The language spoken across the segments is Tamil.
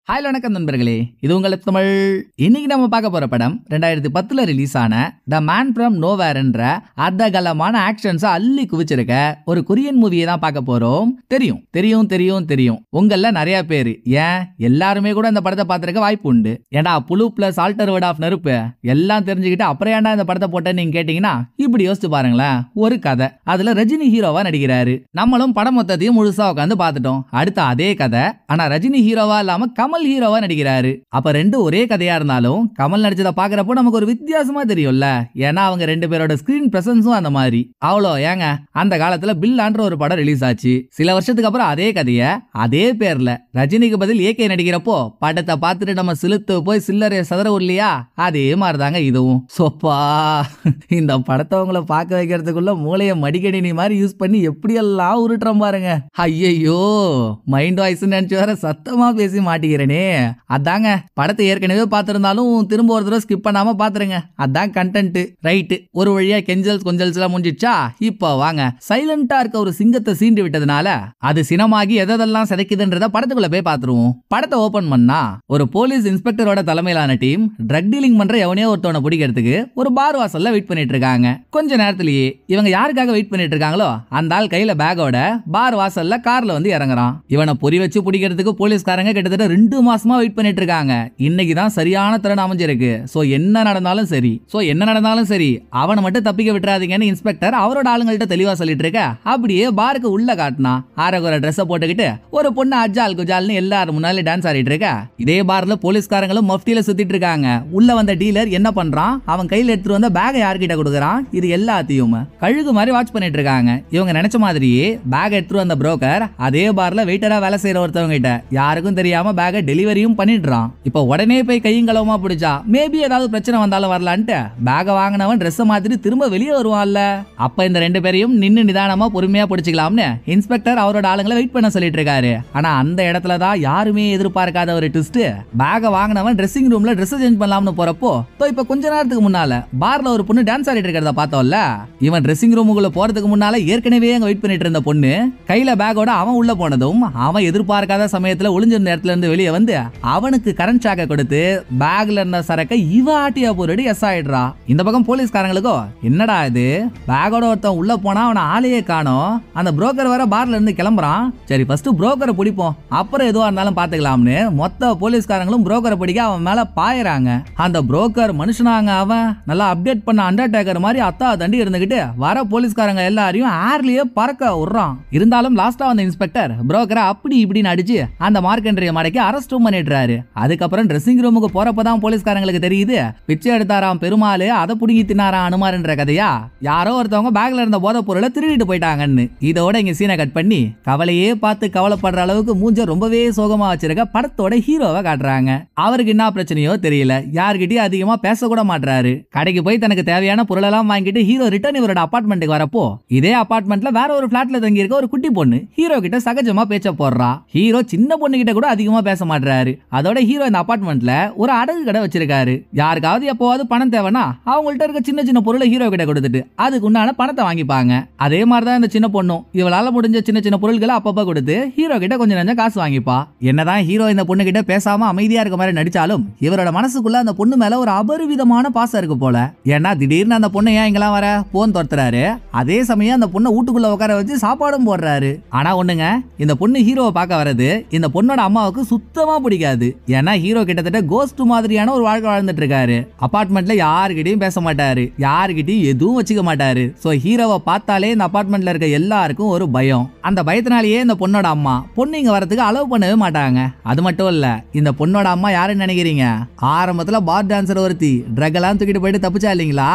ஹாய் வணக்கம் நண்பர்களே, இது உங்கள் தமிழ். இன்னைக்கு நம்ம பார்க்க போற படம் 2010 ரிலீஸ் ஆன த மேன் ஃப்ரம் நோவேர் என்ற அர்த்தகலமான ஆக்ஷன்ஸ் அள்ளி குவிச்சிருக்க ஒரு கொரியன் மூவியை தான் பார்க்க போறோம். தெரியும் தெரியும் தெரியும் தெரியும் உங்கள நிறைய பேர், ஏன் எல்லாருமே கூட இந்த படத்தை பார்த்திருக்க வாய்ப்பு உண்டு. ஏண்டா புழு பிளஸ் ஆல்டர் வேர்ட் ஆஃப் நெருப்பு எல்லாம் தெரிஞ்சுக்கிட்டு அப்புறம் ஏன்டா இந்த படத்தை போட்ட நீங்க கேட்டீங்கன்னா, இப்படி யோசிச்சு பாருங்களேன். ஒரு கதை, அதுல ரஜினி ஹீரோவா நடிக்கிறாரு. நம்மளும் படம் மொத்தத்தையும் முழுசா உட்காந்து பார்த்துட்டோம். அடுத்த அதே கதை, ஆனா ரஜினி ஹீரோவா இல்லாம கமல் ஹீரோவா நடிக்கிறாரு. அப்ப ரெண்டு ஒரே கதையா இருந்தாலும் கமல் நடிச்சத பாக்குறப்போ நமக்கு ஒரு வித்தியாசமா தெரியும்ல. ஏன்னா அவங்க ரெண்டு பேரோட ஸ்கிரீன் பிரசன்ஸும் அந்த மாதிரி. அவ்வளோ ஏங்க, அந்த காலத்துல பில்லான்ற ஒரு படம் ரிலீஸ் ஆச்சு. சில வருஷத்துக்கு அப்புறம் அதே கதைய அதே பேர்ல ரஜினிக்கு பதில் ஏகே நடிக்கிறப்போ படத்தை பார்த்துட்டு நம்ம சிலுத்து போய் சில்லறை சதற இல்லையா, அதே மாதிரிதாங்க இதுவும். சோப்பா, இந்த படத்தை உங்களை பார்க்க வைக்கிறதுக்குள்ள மூளைய மடிக்கணினி மாதிரி யூஸ் பண்ணி எப்படியெல்லாம் உருட்டுறோம் பாருங்க. ஐயோ, மைண்ட் வாய்ஸ் நினைச்சு வேற சத்தமா பேசி மாட்டிக்கிறேனே. அதாங்க, படத்தை ஏற்கனவே பார்த்திருந்தாலும் திரும்ப ஒரு தடவை ஸ்கிப் பண்ணாம பாத்துருங்க. அதான் கண்டென்ட். ரைட், ஒரு வழியா கெஞ்சல்ஸ் கொஞ்சல்ஸ் எல்லாம் முடிஞ்சிச்சா? இப்போ வாங்க, சைலண்டா இருக்க ஒரு சிங்கத்தை சீண்டி விட்டதுனால அது சினமாகி எதெல்லாம் சிதைக்குதுன்றத படத்துக்குள்ள போய் பாத்துருவோம். படத்தை ஓபன் பண்ணா ஒரு போலீஸ் இன்ஸ்பெக்டரோட தலைமையிலான டீம் ட்ரக் டீலிங் பண்ற எவனையோ ஒருத்தவனை பிடிக்கிறதுக்கு ஒரு பார் வாசல்ல வெயிட் பண்ணிட்டு இருக்காங்க. கொஞ்ச நேரத்திலேயே இவங்க யாருக்காக வெயிட் பண்ணிட்டு இருக்காங்களோ அந்த ஆள் கையில பேக்கோட பார் வாசல்ல கார்ல வந்து இறங்குறான். இவனை பொறி வச்சு பிடிக்கிறதுக்கு போலீஸ்காரங்க கிட்டத்தட்ட 2 மாசமா வெயிட் பண்ணிட்டு இருக்காங்க. இன்னைக்கு தான் சரியான தருணம் அமைஞ்சிருக்கு. சோ என்ன நடந்தாலும் சரி அவனை மட்டும் தப்பிக்க விட்டுறாதீங்கன்னு இன்ஸ்பெக்டர் அவரோட ஆளுங்கள்ட்ட தெளிவா சொல்லிட்டு இருக்க. அப்படியே பாருக்கு உள்ள காட்டினா ஆரகுற ட்ரெஸ் போட்டுக்கிட்டு ஒரு பொண்ணு அஜால் குஜால்னு எல்லாரும் முன்னாலே டான்ஸ் ஆடிட்டு இருக்க. இதே பார்ல போலீஸ்காரங்களும் மஃப்டியில சுத்திட்டு இருக்காங்க. உள்ள வந்த டீலர் என்ன பண்றான், அவன் கையில எடுத்துட்டு வந்த பேக்கை யார்கிட்ட கொடுக்கறான், இது எல்லாத்தையும் கழுகு மாதிரி வாட்ச் பண்ணிட்டு இருக்காங்க. இவங்க நினைச்ச மாதிரியே பேக் எடுத்துட்டு வந்த புரோக்கர் அதே பார்ல வெயிட்டரா வேலை செய்யற ஒருத்தவங்க கிட்ட யாருக்கும் தெரியாம பேக்கை டெலிவரியும் பண்ணிடுறான். இப்ப உடனே போய் கையும் களவுமா பிடிச்சா மேபி ஏதாவது பிரச்சனை வந்தாலும் வரலான்ட்டு பேக வாங்கினவன் ட்ரெஸ் மாதிரி திரும்ப வெளியே வருவான்ல. அப்ப இந்த ரெண்டு பேரையும் நின்னு நிதானமா பொறுமையா பிடிச்சிக்கலாம்னு இன்ஸ்பெக்டர் அவரோட ஆளுங்களை வெயிட் பண்ண சொல்லிட்டு இருக்காரு. ஆனா அந்த இடத்துலதான் யாருமே எதிர்பார்க்காத ஒரு ட்விஸ்ட். பேக வாங்கினவன் ட்ரெஸ்ஸிங் ரூம்ல ட்ரெஸ் சேஞ்ச் பண்ணலாம்னு போறப்போ இப்ப கொஞ்ச நேரத்துக்கு முன்னால பார்ல ஒரு பொண்ணு டான்ஸ் ஆடிட்டு இருக்கிறத பார்த்தோம்ல. இவன் ட்ரெஸ்ஸிங் ரூமுக்குள்ள போறதுக்கு முன்னால ஏற்கனவே அங்க வெயிட் பண்ணிட்டு இருந்த பொண்ணு கையில பேக்கோட அவன் உள்ள போனதும் அவன் எதிர்பார்க்காத சமயத்துல ஒளிஞ்சிருந்த இடத்துல இருந்து வெளியே வந்து அவனுக்கு கரண்ட் ஷாக்க கொடுத்து பேக்ல இருந்த சரக்கை இவ ஆட்டியா போரடி எஸ் ஆயிடுறா. இந்த பக்கம் போலீஸ்காரங்களுக்கோ என்னடா இது, பேக்கோட ஒருத்தன் உள்ள போனா அவனை ஆளையே காணோம். அந்த புரோக்கர் வர பார்ல இருந்து கிளம்புறான். சரி ஃபர்ஸ்ட் புரோக்கரை பிடிப்போம், அப்புறம் எதுவா இருந்தாலும் பாத்துக்கலாம்னு மொத்த போலீஸ்காரங்களும் புரோக்கரை பிடிக்க அவன் மேல பாயறாங்க. அந்த புரோக்கர் மனுஷனாங்க, அவன் நல்லா அப்டேட் பண்ண அண்டர்டேக்கர் மாதிரி அத்தா தண்டி இருந்துகிட்டு வர போலீஸ்காரங்க எல்லாரையும் ஏர்லயே பறக்க விடுறான். இருந்தாலும் லாஸ்டா வந்த இன்ஸ்பெக்டர் புரோக்கரை அப்படி இப்படின்னு அடிச்சு அந்த மார்க்கெண்டரிய மடக்கி அரெஸ்டும் பண்ணிடுறாரு. அதுக்கப்புறம் ட்ரெஸ்ஸிங் ரூமுக்கு போறப்பதான் போலீஸ்காரங்களுக்கு தெரியுது பிச்சை எடுத்தாராம் பெருமாள், அதை புடுங்கி தின்னாராம் அனுமார்ன்ற கதையா. யாரோ ஒருத்தவங்க பேக்ல இருந்த போதை பொருளை திருடிட்டு போயிட்டாங்கன்னு. இதோட இங்க சீனை கட் பண்ணி கவலையே பார்த்து கவலைப்படுற அளவுக்கு மூஞ்ச ரொம்பவே சோகமா வச்சிருக்க படத்தோட ஹீரோவை காட்டுறாங்க. அவருக்கு என்ன பிரச்சனையோ தெரியல, யார்கிட்டயும் அதிகமா பேசக்கூட மாட்டாரு. கடைக்கு போய் தனக்கு தேவையான பொருளெல்லாம் வாங்கிட்டு ஹீரோ ரிட்டர்ன் இவரோட அபார்ட்மெண்ட்டுக்கு வரப்போ இதே அபார்ட்மெண்ட்ல வேற ஒரு பிளாட்ல தங்கி இருக்க ஒரு குட்டி பொண்ணு ஹீரோ கிட்ட சகஜமா பேச்ச போடுறா. ஹீரோ சின்ன பொண்ணு கிட்ட கூட அதிகமா பேச மாட்டாரு. அதோட ஹீரோ இந்த அபார்ட்மெண்ட்ல ஒரு அடகு கடை வச்சிருக்காரு. யாருக்காவது எப்போவாது பணம் தேவைன்னா அவங்கள்ட்ட இருக்க சின்ன சின்ன பொருளை ஹீரோ கிட்ட கொடுத்துட்டு அதுக்கு உண்டான பணத்தை வாங்கிப்பாங்க. அதே மாதிரிதான் இந்த சின்ன பொண்ணும் இவளால முடிஞ்ச சின்ன சின்ன பொருட்களை அப்பப்ப கொடுத்து ஹீரோ கிட்ட கொஞ்சம் நஞ்சம் காசு வாங்கிப்பா. என்னதான் ஹீரோ இந்த பொண்ணு கிட்ட பேசாம அமைதியா இருக்க மாதிரி நடிச்சாலும் இவரோட மனசுக்குள்ள அந்த பொண்ணு மேல ஒரு அபரிவிதமான பாசம் இருக்கு போல. ஏன்னா திடீர்னு அந்த பொண்ணு ஏன் இங்கெல்லாம் வர போன் துரத்துறாரு. அதே சமயம் அந்த பொண்ணை வீட்டுக்குள்ள உட்கார வச்சு சாப்பாடும் போடுறாரு. ஆனா ஒண்ணுங்க, இந்த பொண்ணு ஹீரோவை பார்க்க வரது இந்த பொண்ணோட அம்மாவுக்கு சுத்தமா பிடிக்காது. ஏன்னா ஹீரோ கிட்டத்தட்ட கோஸ்ட் மாதிரியான ஒரு வாழ்க்கை வாழ்ந்துட்டு இருக்காரு. அபார்ட்மெண்ட்ல யாருக்கிட்டையும் பேச மாட்டாரு, யாருக்கிட்டையும் எதுவும் வச்சுக்க மாட்டாரு. சோ ஹீரோவை பார்த்தாலே இந்த அபார்ட்மெண்ட்ல இருக்க எல்லாருக்கும் ஒரு பயம். அந்த பயத்தினாலேயே இந்த பொண்ணோட அம்மா பொண்ணு இங்க வரதுக்கு அலோவ் பண்ணவே மாட்டாங்க. அது மட்டும் இல்ல, இந்த பொண்ணோட அம்மா யாருன்னு நினைக்கிறீங்க? ஆரம்பத்துல பார் டான்சர் ஒருத்தி ட்ரக் எல்லாம் தூக்கிட்டு போயிட்டு தப்பிச்சா இல்லீங்களா,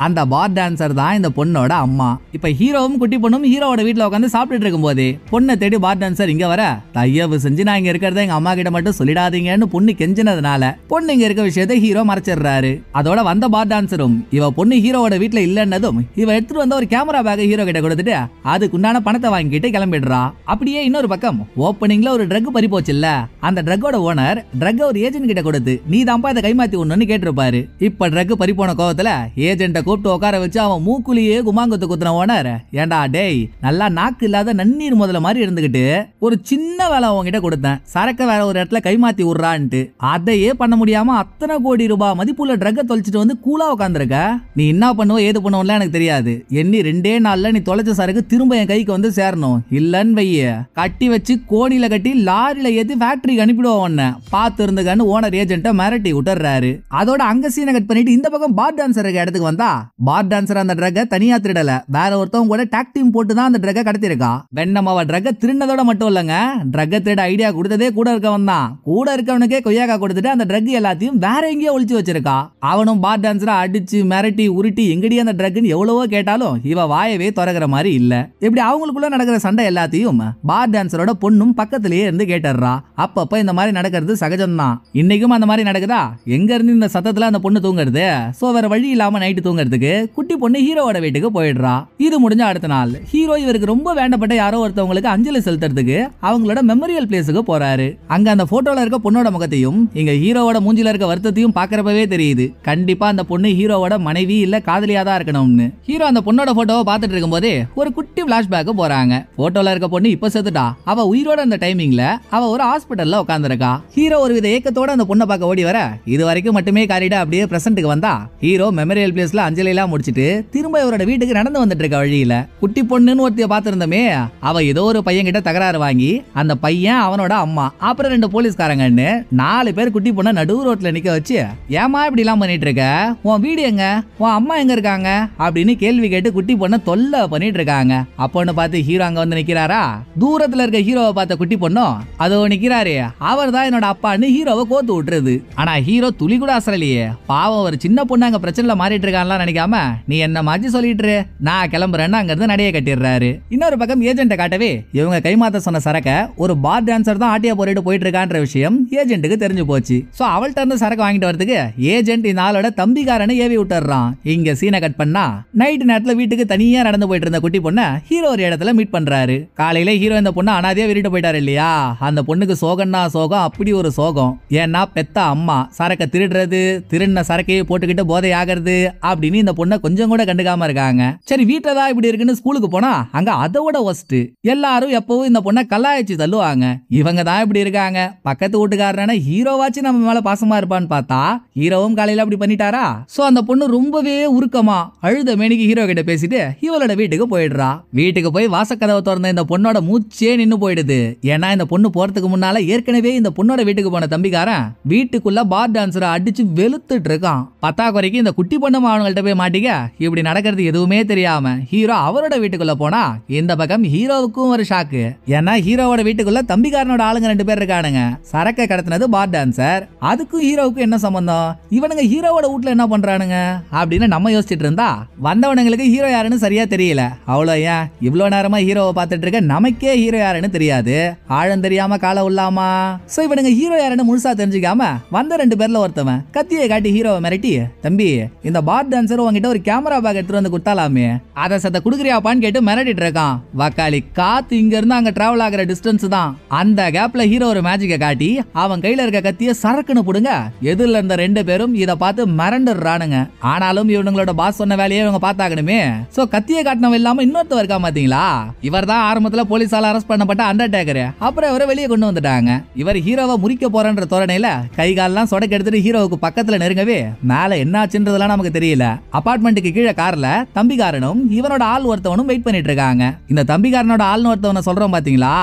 அந்த பார் டான்சர் தான் இந்த பொண்ணோட அம்மா. இப்ப ஹீரோவும் குட்டி பொண்ணும் ஹீரோவோட வீட்டுல உட்காந்து சாப்பிட்டுட்டு இருக்கும் போதே பொண்ணை தேடி பார் டான்சர் இங்க வர, தயவு செஞ்சு நான் இங்க இருக்கிறத எங்க அம்மா கிட்ட மட்டும் சொல்லிடாதீங்கன்னு பொண்ணு கெஞ்சினதுனால பொண்ணு இங்க இருக்க விஷயத்தை ஹீரோ மறைச்சிடுறாரு. அதோட வந்த பார் டான்சரும் இவ பொண்ணு ஹீரோவோட வீட்டுல இல்லன்னதும் இவ எடுத்துட்டு வந்த ஒரு கேமரா பேக் ஹீரோ கிட்ட கொடுத்துட்டு அதுக்குண்டான பணத்தை வாங்கிட்டு கிளம்பிடுறா. அப்படியே இன்னொரு பக்கம் ஓப்பனிங்ல ஒரு ட்ரக் பறி போச்சுல்ல, அந்த ட்ரக்கோட ஓனர் ட்ரக் ஒரு ஏஜென்ட் கிட்ட கொடுத்து நீ தான்ப்பா இதை கைமாத்தி ஒண்ணுன்னு கேட்டிருப்பாரு. இப்ப ட்ரக் பறி போன கோவத்துல ஏஜென்ட்ட கூப்பிட்டு உட்கார வச்சு அவன் மூக்குலியே குமாங்கத்து குத்துன ஓனர், ஏண்டா டேய் நல்லா நாக்கு இல்லாத நன்னீர் முதல்ல மாதிரி இருந்துகிட்டு ஒரு சின்ன வேலை அவங்கிட்ட கொடுத்தேன், சரக்க வேற ஒரு ஒரு இடத்துல கைமாத்தி விடுறான்ட்டு அதையே பண்ண முடியாம அத்தனை கோடி ரூபாய் மதிப்புள்ள ட்ரக்கை தொலைச்சிட்டு வந்து கூலா உட்காந்துருக்க. நீ என்ன பண்ணுவ ஏது பண்ணுவோம்ல எனக்கு தெரியாது. எண்ணி 2 நாள்ல நீ தொலைச்ச சரக்கு திரும்ப என் கைக்கு வந்து சேரணும். இல்லன்னு வைய கட்டி வச்சு கோணில கட்டி லாரியில ஏத்தி ஃபேக்டரிக்கு அனுப்பிடுவோம். உன்ன பார்த்து இருந்துக்கன்னு ஓனர் ஏஜென்ட்ட மிரட்டி விட்டுறாரு. அதோட அங்க சீனை கட் பண்ணிட்டு இந்த பக்கம் பார் டான்சர் இடத்துக்கு வந்தா பார் டான்சர் அந்த ட்ரக்கை தனியா திருடல, வேற ஒருத்தவங்க கூட டாக் டீம் போட்டு தான் அந்த ட்ரக்கை கடத்திருக்கா. வெண்ணமாவ ட்ரக்கை திருடினதோட மட்டும் இல்லங்க, ட்ரக்கை திருட ஐடியா கொடுத்ததே கூட இருக்கவன் தான். கூட இருக்கவனுக்கே கொய்யாக்கா கொடுத்துட்டு அந்த ட்ரக் எல்லாத்தையும் வேற எங்கேயோ ஒளிச்சு வச்சிருக்கா. அவனும் பார் டான்சரை அடிச்சு மிரட்டி உருட்டி எங்கடி அந்த ட்ரக்னு எவ்வளவோ கேட்டாலும் இவ வாயவே திறக்கிற மாதிரி இல்ல. இப்படி அவங்களுக்குள்ள நடக்கிற சண்டை எல்லாத்தையும் பார் டான்சரோட பொண்ணும் பக்கத்திலேயே இருந்து கேட்டுறா. அப்பப்ப இந்த மாதிரி நடக்கிறது சகஜம்தான். இன்னைக்கும் அந்த மாதிரி நடக்குதா? எங்க இருந்து இந்த சத்தத்துல அந்த பொண்ணு தூங்குறது? சோ வேற வழி இல்லாம நைட்டு தூங்குறதுக்கு குட்டி பொண்ணு ஹீரோவோட வீட்டுக்கு போயிடுறா. இது முடிஞ்ச அடுத்த நாள் ஹீரோ இவருக்கு ரொம்ப வேண்டப்பட்ட யாரோ ஒருத்தவங்களுக்கு அஞ்சலி செலுத்துறதுக்கு அவங்களோட மெமோரியல் பிளேஸுக்கு போறாரு. அங்க அந்த போட்டோல இருக்க பொண்ணோட முகத்தையும் இங்க ஹீரோவோட மூஞ்சில இருக்க வருத்தத்தையும் பாக்குறப்பவே தெரியுது, கண்டிப்பா அந்த பொண்ணு ஹீரோவோட மனைவி இல்ல காதலியா தான் இருக்கணும்னு. ஹீரோ அந்த பொண்ணோட போட்டோவை பார்த்துட்டு இருக்கும் போதே ஒரு குட்டி பிளாஷ்பேக் போறாங்க. போட்டோல இருக்க பொண்ணு இப்ப செத்துட்டா. அவ உயிரோட அந்த டைமிங்ல அவ ஒரு ஹாஸ்பிடல்ல உட்கார்ந்திருக்கா. ஹீரோ ஒரு வித ஏக்கத்தோட அந்த பொண்ணை பார்க்க ஓடி வர இது வரைக்கும் மட்டுமே காரிட அப்படியே பிரசன்ட்க்கு வந்தா ஹீரோ மெமோரியல் பிளேஸ்ல அஞ்சலி எல்லாம் முடிச்சிட்டு திரும்ப இவரோட வீட்டுக்கு நடந்து வந்துட்டு இருக்க வழியில குட்டி பொண்ணுன்னு ஒருத்திய பாத்திருந்தமே, அவ ஏதோ ஒரு பையன் கிட்ட தகராறு வாங்கி அந்த பையன் அவனோட அம்மா அப்புறம் 2 போலீஸ்காரங்கன்னு 4 பேர் குட்டி பொண்ணை நடு ரோட்ல நிக்க வச்சு ஏமா இப்படி எல்லாம் பண்ணிட்டு இருக்க, உன் வீடு எங்க, உன் அம்மா எங்க இருக்காங்க அப்படின்னு கேள்வி கேட்டு குட்டி பொண்ணை தொல்லை பண்ணிட்டு இருக்காங்க. அப்போன்னு பார்த்து ஹீரோ அங்க வந்து நிக்கிறாரா. தூரத்துல இருக்க ஹீரோவை பார்த்த குட்டி பொண்ணும் அதோ நிக்கிறாரு, அவர் தான் என்னோட அப்பான்னு ஹீரோவை கோத்து விட்டுருது. ஆனா ஹீரோ துளி கூட அசரலையே. பாவம் ஒரு சின்ன பொண்ணு அங்க பிரச்சனைல மாறிட்டு இருக்கான்லாம் நினைக்காம நீ என்ன மாற்றி சொல்லிட்டு நான் கிளம்புறேன்னு அங்க இருந்து நடைய கட்டிடுறாரு. இன்னொரு பக்கம் ஏஜென்ட்டை காட்டவே இவங்க கைமாத்த சொன்ன சரக்க ஒரு பார் டான்சர் தான் ஆட்டியா போரிட்டு போயிட்டு இருக்கான்ற விஷயம் ஏஜென்ட்டுக்கு தெரிஞ்சு போச்சு. சோ அவள்கிட்ட இருந்து சரக்கு வாங்கிட்டு வரதுக்கு ஏஜென்ட் இந்த ஆளோட தம்பிக்காரனை ஏவி விட்டுறான். இங்க சீனை கட் பண்ணா நைட் நேரத்துல வீட்டுக்கு தனியா நடந்து போயிட்டு இருந்த குட்டி பொண்ணை ஹீரோ ஒரு இடத்துல மீட் பண்றாரு. காலையில ஹீரோ இந்த பொண்ணு அனாதையா விட்டுட்டு போயிட்டாரு இல்லையா, அந்த பொண்ணுக்கு சோகம்னா சோகம், அப்படி ஒரு சோகம். ஏன்னா பெத்த அம்மா சரக்க திருடுறது, திருடின சரக்கையை போட்டுக்கிட்டு போதை ஆகிறது அப்படின்னு இந்த பொண்ணை கொஞ்சம் கூட கண்டுக்காம இருக்காங்க. சரி வீட்டுல தான் இப்படி இருக்குன்னு ஸ்கூலுக்கு போனா அங்க அதோட ஒஸ்ட். எல்லாரும் எப்பவும் இந்த பொண்ணை கலாய்ச்சி தள்ளுவாங்க. இவங்க தான் இப்படி இருக்காங்க. பக்கத்து வீட்டுக்காரன ஹீரோவாச்சு நம்ம மேல பாசமா இருப்பான்னு பார்த்தா ஹீரோவும் காலையில அப்படி பண்ணிட்டாரா. சோ அந்த பொண்ணு ரொம்பவே உருக்கமா அழுத மேனிக்கு ஹீரோ கிட்ட பேசிட்டு இவளோட வீட்டுக்கு போயிடுறா. வீட்டுக்கு போய் வாசக்கதவை திறந்த இந்த பொண்ணோட மூச்சே நின்னு போயிடுது. ஏன்னா இந்த பொண்ணு போறதுக்கு முன்னால ஏற்கனவே இந்த பொண்ணோட வீட்டுக்கு போன தம்பிக்காரன் வீட்டுக்குள்ள பார் டான்சரை அடிச்சு வெளுத்துட்டு இருக்கான். பத்தாக்குறைக்கு இந்த குட்டி பொண்ணு அவங்கள்ட்ட போய் மாட்டிக்க இப்படி நடக்கிறது எதுவுமே தெரியாம ஹீரோ அவரோட வீட்டுக்குள்ள போனா இந்த பக்கம் ஹீரோவுக்கும் ஒரு ஷாக்கு. ஏன்னா ஹீரோவோட வீட்டுக்குள்ள தம்பிக்காரனோட ஆளுங்க 2 பேர் இருக்கானுங்க. சரக்க கடத்தினது பார் டான்சர், அதுக்கும் ஹீரோவுக்கும் என்ன சம்பந்தம், இவனுங்க ஹீரோவோட வீட்டுல என்ன பண்றானுங்க அப்படின்னு நம்ம யோசிச்சுட்டு இருந்தா வந்தவனுங்களுக்கு ஹீரோ யாருன்னு சரியா தெரியல. அவ்வளோ ஏன் இவ்வளவு நேரமா ஹீரோவை பார்த்துட்டு இருக்க நமக்கே ஹீரோ யாருன்னு தெரியாது. ஆழம் தெரியாம கால உள்ளாமா. சோ இவனுங்க ஹீரோ யாருன்னு முழுசா தெரிஞ்சுக்காம வந்த 2 பேர்ல ஒருத்தவன் கத்தியை காட்டி ஹீரோவை மிரட்டி, தம்பி இந்த பார் டான்சர் உங்ககிட்ட ஒரு கேமரா பேக் எடுத்துட்டு வந்து கொடுத்தாலாமே, அதை சத்த குடுக்குறியாப்பான்னு கேட்டு மிரட்டிட்டு இருக்கான். வக்காளி காத்து இங்க இருந்து அங்க டிராவல் ஆகிற டிஸ்டன்ஸ் தான். அந்த கேப்ல ஹீரோ ஒரு மேஜிக்கை காட்டி அவன் கையில இருக்க கத்திய சரக்குன்னு புடுங்க. எதிரில இருந்த 2 பேரும் இதை பார்த்து மிரண்டுறானுங்க. ஆனாலும் இவனுங்களோட பாஸ் சொன்ன வேலையை இவங்க பார்த்தாகணுமே. சோ கத்தியை காட்டினவன் இல்லாம இன்னொருத்தவர் இருக்கா பாத்தீங்களா, இவர் தான் ஆரம்பத்துல போலீஸால அரெஸ்ட் பண்ணப்பட்ட அண்டர்டேக்கர். அப்புறம் இவரை வெளியே கொண்டு வந்துட்டாங்க. இவர் ஹீரோவை முறிக்க போறன்ற தோரணையில கை கால்லாம் சொடக்கு எடுத்துட்டு ஹீரோவுக்கு பக்கத்துல நெருங்கவே மேல என்னாச்சுன்றதெல்லாம் நமக்கு தெரியல. அபார்ட்மெண்ட்டுக்கு கீழே கார்ல தம்பிக்காரனும் இவனோட ஆள் ஒருத்தவனும் வெயிட் பண்ணிட்டு இருக்காங்க. இந்த தம்பிக்காரனோட ஆள்னு ஒருத்தவனை சொல்றோம் பாத்தீங்களா,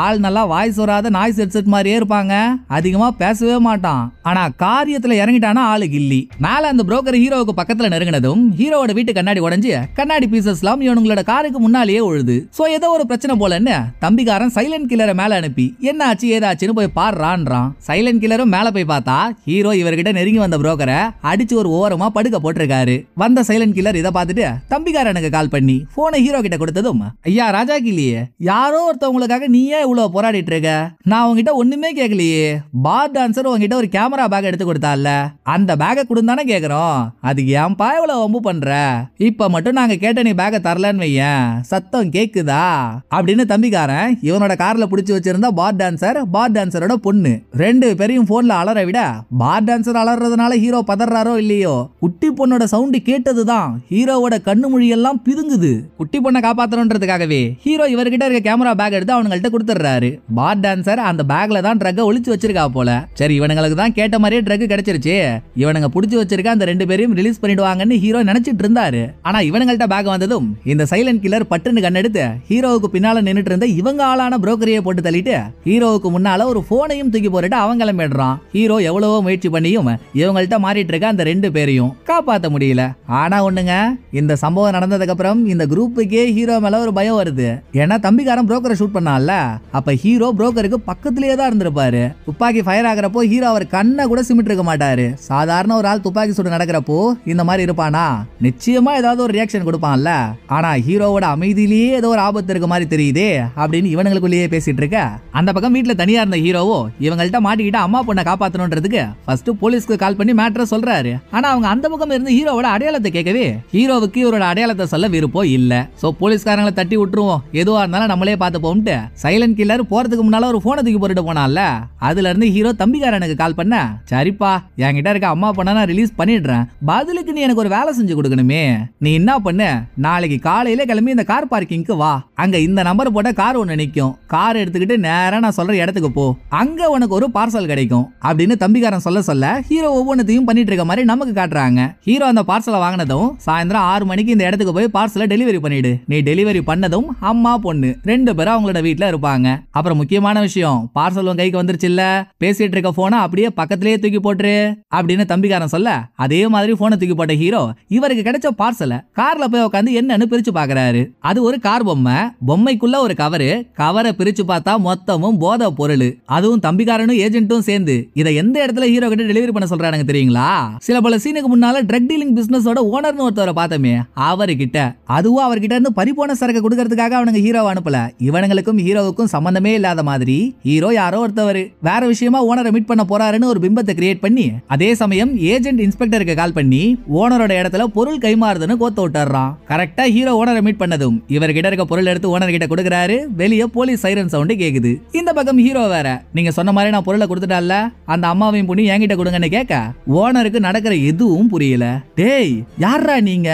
ஆள் நல்லா வாய்ஸ் வராத நாய்ஸ் ஹெட்செட் மாதிரியே இருப்பாங்க, அதிகமா பேசவே மாட்டான். ஆனா காரியத்துல இறங்கிட்டானா ஆளு கில்லி. மேல அந்த புரோக்கர் ஹீரோவுக்கு பக்கத்துல நெருங்கினதும் ஹீரோவோட வீட்டு கண்ணாடி உடைஞ்சு கண்ணாடி பீசஸ் எல்லாம் இவனுங்களோட காருக்கு முன்னாலேயே உழுது. சோ ஏதோ ஒரு பிரச்சனை போலன்னு தம்பிக்காரன் சைலண்ட் கில்லரை மேல அனுப்பி என்னாச்சு ஏதாச்சுன்னு போய் பாடுறான்றான். சைலண்ட் கில்லரும் மேல போய் பார்த்தா ஹீரோ இவர்கிட்ட நெருங்கி வந்த புரோக்கரை அடிச்சு ஒரு ஓரமா படுக்க போட்டிருக்காரு. வந்த சைலண்ட் கில்லர் இதை பார்த்துட்டு தம்பிக்காரனுக்கு கால் பண்ணி போனை ஹீரோ கிட்ட கொடுத்ததும், ஐயா ராஜா கில்லியே, யாரோ ஒருத்தவங்களுக்காக நீயே இவ்வளவு போராடிட்டு இருக்க, நான் உங்ககிட்ட ஒண்ணுமே கேட்கலையே, பார் டான்சர் உங்ககிட்ட ஒரு கேமரா பேக் எடுத்து கொடுத்தால, அந்த பேக்கை கொடுந்தானே கேக்குறோம், அதுக்கு ஏன்பா இவ்வளவு வம்பு பண்ற, இப்ப மட்டும் நாங்க கேட்ட நீ பேக்கை தரலன்னு வையேன், சத்தம் கேக்குதா அப்படின்னு தம்பிக்காரன் இவனோட கார்ல புடிச்சு வச்சிருந்த பார் டான்சரோட பொண்ணு 2 பேரையும் போன்ல அலற விட, பார் டான்சர் அலறதுனால ஹீரோ பதறாரோ இல்லையோ, குட்டி பொண்ணோட சவுண்ட் கேட்டதுதான் ஹீரோவோட கண்ணு மொழி எல்லாம் பிதுங்குது. குட்டி பொண்ணை காப்பாத்தணும்ன்றதுக்காகவே ஹீரோ இவர்கிட்ட இருக்க கேமரா பேக் எடுத்து அவனுங்கள்ட்ட கொடுத்துறாரு. பார் டான்சர் அந்த பேக பேக்ல தான் ட்ரக் ஒளிச்சு வச்சிருக்கா போல. சரி இவனுங்களுக்கு தான் கேட்ட மாதிரியே ட்ரக் கிடைச்சிருச்சு, இவனுங்க புடிச்சு வச்சிருக்க அந்த 2 பேரையும் ரிலீஸ் பண்ணிடுவாங்கன்னு ஹீரோ நினைச்சிட்டு இருந்தாரு. ஆனா இவனுங்கள்ட்ட பேக் வந்ததும் இந்த சைலண்ட் கில்லர் பட்டுன்னு கண்ணெடுத்து ஹீரோவுக்கு பின்னால நின்னுட்டு இருந்த இவங்க ஆளான புரோக்கரையே போட்டு தள்ளிட்டு ஹீரோவுக்கு முன்னால ஒரு போனையும் தூக்கி போட்டுட்டு அவன் கிளம்பிடுறான். ஹீரோ எவ்வளவோ முயற்சி பண்ணியும் இவங்கள்ட்ட மாறிட்டு இருக்க அந்த 2 பேரையும் காப்பாத்த முடியல. ஆனா ஒண்ணுங்க, இந்த சம்பவம் நடந்ததுக்கு அப்புறம் இந்த குரூப்புக்கே ஹீரோ மேல ஒரு பயம் வருது. ஏன்னா தம்பிக்காரன் புரோக்கரை ஷூட் பண்ணான்ல, அப்ப ஹீரோ புரோக்கருக்கு பக்கத்திலேயே தான் இருந்திருப்பாரு. துப்பாக்கி ஃபயர் ஆகிறப்போ ஹீரோ அவர் கண்ணை கூட சிமிட்டு இருக்க மாட்டாரு. சாதாரண ஒரு ஆள் துப்பாக்கி சூடு நடக்கிறப்போ இந்த மாதிரி இருப்பானா? நிச்சயமா ஏதாவது ஒரு ரியாக்ஷன் கொடுப்பான்ல. ஆனா ஹீரோவோட அமைதியிலேயே ஏதோ ஒரு ஆபத்து இருக்க மாதிரி தெரியுதே அப்படின்னு இவனுங்களுக்குள்ளேயே பேசிட்டு இருக்க, அந்த பக்கம் வீட்டுல தனியா இருந்த ஹீரோவோ இவங்கள்ட்ட மாட்டிக்கிட்டு அம்மா பொண்ணை காப்பாத்தணும்ன்றதுக்கு ஃபர்ஸ்ட் போலீஸ்க்கு கால் பண்ணி மேட்டரை சொல்றாரு. ஆனா அவங்க அந்த பக்கம் இருந்து ஹீரோவோட அடையாளத்தை கேட்கவே ஹீரோவுக்கு இவரோட அடையாளத்தை சொல்ல விருப்பம் இல்ல. சோ போலீஸ்காரங்களை தட்டி விட்டுருவோம், எதுவா இருந்தாலும் நம்மளே பார்த்து போம்ட்டு சைலண்ட் கில்லர் போறதுக்கு முன்னால ஒரு போனை தூக்கி போட்டுட்டு போனால, அதுல இருந்து ஹீரோ தம்பிக்காரனுக்கு கால் பண்ண, சரிப்பா என்கிட்ட இருக்க அம்மா பொண்ணை நான் ரிலீஸ் பண்ணிடுறேன், பதிலுக்கு நீ எனக்கு ஒரு வேலை செஞ்சு கொடுக்கணுமே, நீ என்ன பண்ணு, நாளைக்கு காலையில கிளம்பி இந்த கார் பார்க்கிங்க்கு வா, அங்க இந்த நம்பர் போட்ட கார் ஒண்ணு நிக்கும், கார் எடுத்துக்கிட்டு நேரா நான் சொல்ற இடத்துக்கு போ, அங்க உனக்கு ஒரு பார்சல் கிடைக்கும் அப்படின்னு தம்பிக்காரன் சொல்ல சொல்ல ஹீரோ ஒவ்வொன்றையும் பண்ணிட்டு இருக்க மாதிரி நமக்கு காட்டுறாங்க. ஹீரோ அந்த பார்சலை வாங்கினதும் சாயந்தரம் 6 மணிக்கு இந்த இடத்துக்கு போய் பார்சலை டெலிவரி பண்ணிடு, நீ டெலிவரி பண்ணதும் அம்மா பொண்ணு 2 பேரும் அவங்களோட வீட்டுல இருப்பாங்க. அப்புறம் முக்கியமான விஷயம், பார்சல் கைக்கு வந்துருச்சு இல்ல, பேசிட்டு இருக்க போனை அப்படியே பக்கத்திலேயே தூக்கி போட்டுரு அப்படின்னு தம்பிக்காரன் சொல்ல, அதே மாதிரி போனை தூக்கி போட்ட ஹீரோ இவருக்கு கிடைச்ச பார்சலை கார்ல போய் உட்காந்து என்னன்னு பிரிச்சு பாக்குறாரு. அது ஒரு கார் பொம்மை, பொம்மைக்குள்ள ஒரு கவரு, கவரை பிரிச்சு பார்த்தா மொத்தமும் போதை பொருள். அதுவும் தம்பிக்காரனும் ஏஜென்ட்டும் சேர்ந்து இதை எந்த இடத்துல ஹீரோ கிட்ட டெலிவரி பண்ண சொல்றாங்க தெரியுங்களா? சில பல சீனுக்கு முன்னால ட்ரக் டீலிங் பிசினஸோட ஓனர்னு ஒருத்தவரை பார்த்தோமே, அவர்கிட்ட. அதுவும் அவர்கிட்ட இருந்து பறிபோன சரக்கு கொடுக்கறதுக்காக அவனுங்க ஹீரோ அனுப்பல. இவனுங்களுக்கும் ஹீரோவுக்கும் சம்பந்தமே இல்லாத மாதிரி ஹீரோ யாரோ ஒருத்தவர் வேற விஷயமா ஓனரை மீட் பண்ண போறாருன்னு ஒரு பிம்பத்தை கிரியேட் பண்ணி, அதே சமயம் ஏஜென்ட் இன்ஸ்பெக்டருக்கு கால் பண்ணி ஓனரோட இடத்துல பொருள் கைமாறுதுன்னு கோத்த விட்டுறான். கரெக்டா ஹீரோ ஓனரை மீட் பண்ணதும் இவர்கிட்ட இருக்க பொருள் எடுத்து ஓனர் கிட்ட கொடுக்கறாரு. வெளியே போலீஸ் சைரன் சவுண்ட் கேக்குது. இந்த பக்கம் ஹீரோ வேற, நீங்க சொன்ன மாதிரி நான் பொருளை கொடுத்துட்டல, அந்த அம்மாவையும் பொண்ணு என்கிட்ட கொடுங்கன்னு கேட்க ஓனருக்கு நடக்கிற எதுவும் புரியல. டேய் யாரா நீங்க,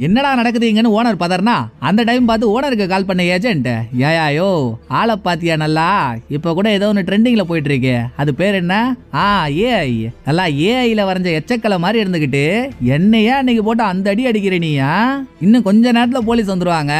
என்னடா நடக்குதுங்கன்னு ஓனர் பதறனா, அந்த டைம் பார்த்து ஓனருக்கு கால் பண்ண ஏஜென்ட், ஏயாயோ ஆளை பாத்தியா நல்லா, இப்ப கூட ஏதோ ஒன்னு ட்ரெண்டிங்ல போயிட்டு இருக்கு, அது பேர் என்ன, ஏஐ, நல்லா ஏஐல வரைஞ்ச எச்சக்கலை மாதிரி இருந்துகிட்டு என்னையா அன்னைக்கு போட்டு அந்த அடி அடிக்கிற நீயா, இன்னும் கொஞ்ச நேரத்துல போலீஸ் வந்துருவாங்க,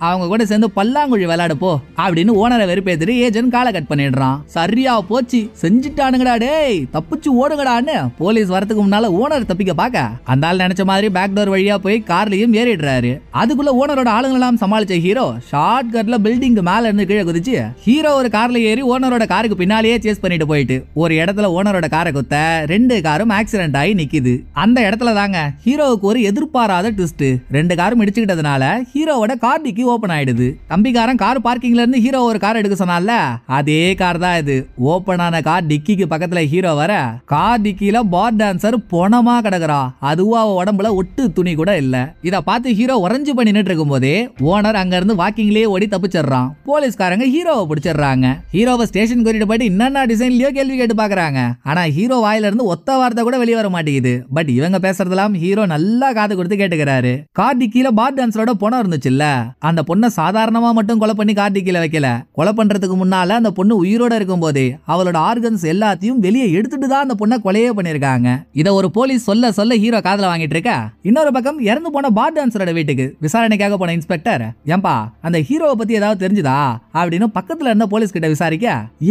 அவங்க கூட சேர்ந்து பல்லாங்குழி விளையாடு போ அப்படின்னு ஓனரை வெறுப்பேத்திட்டு ஏஜென்ட் காலை கட் பண்ணிடுறான். சரியா போச்சு, செஞ்சுட்டானுங்கடா டேய், தப்பிச்சு ஓடுங்கடான்னு போலீஸ் வரதுக்கு முன்னால ஓனர் தப்பிக்க பாக்க அந்த ஆள் நினைச்ச மாதிரி பேக் டோர் வழியா போய் கார்லயும் ஏறிடுறாரு. அதுக்குள்ள ஓனரோட ஆளுங்களெல்லாம் சமாளிச்ச ஹீரோ ஷார்ட் கட்ல பில்டிங் மேல இருந்து கீழே குதிச்சு ஹீரோ ஒரு கார்ல ஏறி ஓனரோட காருக்கு பின்னாலேயே சேஸ் பண்ணிட்டு போயிட்டு ஒரு இடத்துல ஓனரோட காரை குத்த 2 காரும் ஆக்சிடென்ட் ஆகி நிக்குது. அந்த இடத்துல தாங்க ஹீரோவுக்கு ஒரு எதிர்பாராத ட்விஸ்ட். 2 காரும் இடிச்சுக்கிட்டதுனால ஹீரோவோட கார் டிக்கி ஓபன் ஆயிடுது. தம்பிக்காரன் கார் பார்க்கிங்ல இருந்து ஹீரோ ஒரு கார் எடுக்க சொன்னால, அதே கார் தான் இது. ஓபன் ஆன கார் டிக்கிக்கு பக்கத்துல ஹீரோ வர, கார் டிக்கில பார் டான்சர் பொணமா கிடக்குறா, அதுவும் அவ உடம்புல ஒட்டு துணி கூட இல்ல. இத பார்த்து ஹீரோ உறைஞ்சு பண்ணி நின்று இருக்கும் போதே ஓனர் அங்க இருந்து வாக்கிங்லயே ஓடி தப்பிச்சிடுறான். போலீஸ்காரங்க ஹீரோவை பிடிச்சிடுறாங்க. ஹீரோவை ஸ்டேஷன் கூட்டிட்டு போயிட்டு என்னென்ன டிசைன்லயோ கேள்வி கேட்டு பாக்குறாங்க. ஆனா ஹீரோ வாயில இருந்து ஒத்த வார்த்தை கூட வெளியே வர மாட்டேங்குது. பட் இவங்க பேசுறதெல்லாம் ஹீரோ நல்லா காது கொடுத்து கேட்டுக்கிறாரு. கார் டிக்கில பார் டான்சரோட பொண்ணு இருந்துச்சுல்ல, அந்த பொண்ணை சாதாரணமா மட்டும் கொலை பண்ணி கார் டிக்கில வைக்கல, கொலை பண்றதுக்கு முன்னால அந்த பொண்ணு உயிரோட இருக்கும் போதே அவளோட ஆர்கன்ஸ் எல்லாத்தையும் வெளியே எடுத்துட்டு தான் அந்த பொண்ணை கொலையே பண்ணிருக்காங்க. இத ஒரு போலீஸ் சொல்ல சொல்ல ஹீரோ காதுல வாங்கிட்டு இருக்க, இன்னொரு பக்கம் இறந்து போன பார் டான்சரோட வீட்டுக்கு விசாரணைக்காக போன இன்ஸ்பெக்டர், ஏம்பா அந்த ஹீரோவை பத்தி ஏதாவது தெரிஞ்சுதா அப்படின்னு பக்கத்துல இருந்த போலீஸ் கிட்ட விசாரிக்க,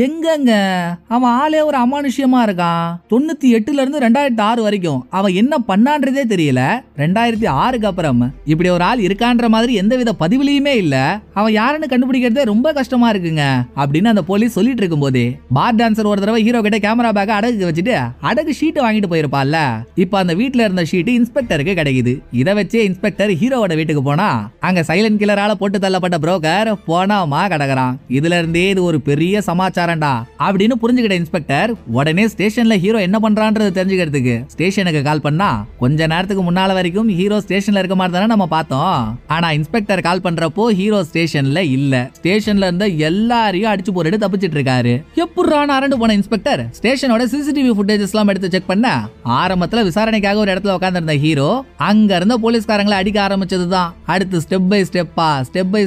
எங்கங்க அவன் ஆளே ஒரு அமானுஷ்யமா இருக்கான், 98ல இருந்து 2006 வரைக்கும் அவன் என்ன பண்ணான்றதே தெரியல, 2006க்கு அப்புறம் இப்படி ஒரு ஆள் இருக்கான்ற மாதிரி எந்தவித பதிவுலயுமே இல்ல, அவன் யாருன்னு கண்டுபிடிக்கிறதே ரொம்ப கஷ்டமா இருக்குங்க அப்படின்னு அந்த போலீஸ் சொல்லிட்டு இருக்கும் போதே பார் டான்சர் ஒரு தடவை ஹீரோ கிட்ட கேமரா பேக் அடகு வச்சுட்டு அடகு ஷீட் வாங்கிட்டு போயிருப்பால, இப்ப அந்த வீட்டுல இருந்த ஷீட் இன்ஸ்பெக்டருக்கு கிடைக்குது. இதை வச்சே இன்ஸ்பெக்டர் ஹீரோவோட வீட்டுக்கு போனா அங்க சைலண்ட் கில்லரால போட்டு தள்ளப்பட்ட புரோக்கர் போனாமா கடக்குறான். இதுல இருந்தே இது ஒரு பெரிய சமாச்சாரம்டா அப்படின்னு புரிஞ்சுக்கிட்ட இன்ஸ்பெக்டர் உடனே ஸ்டேஷன்ல ஹீரோ என்ன பண்றான்றது தெரிஞ்சுக்கிறதுக்கு ஸ்டேஷனுக்கு கால் பண்ணா, கொஞ்ச நேரத்துக்கு முன்னால வரைக்கும் ஹீரோ ஸ்டேஷன்ல இருக்க மாதிரி தானே நம்ம பார்த்தோம். ஆனா இன்ஸ்பெக்டர் கால் பண்றப்போ ஹீரோ ஸ்டேஷன்ல இல்ல. ஸ்டேஷன்ல இருந்த எல்லாரையும் அடிச்சு போட்டு தப்பிச்சிட்டு இருக்காரு. எப்படிரான அரண்டு போன இன்ஸ்பெக்டர் ஸ்டேஷனோட சிசிடிவி ஃபுட்டேஜஸ் எல்லாம் எடுத்து செக் பண்ண, ஆரம்பத்துல விசாரணைக்காக ஒரு இடத்துல உட்கார்ந்திருந்த ஹீரோ அங்க இருந்த போலீஸ்காரங்களை அடிக்க ஆரம்பிச்சதுதான். அடுத்து ஸ்டெப் பை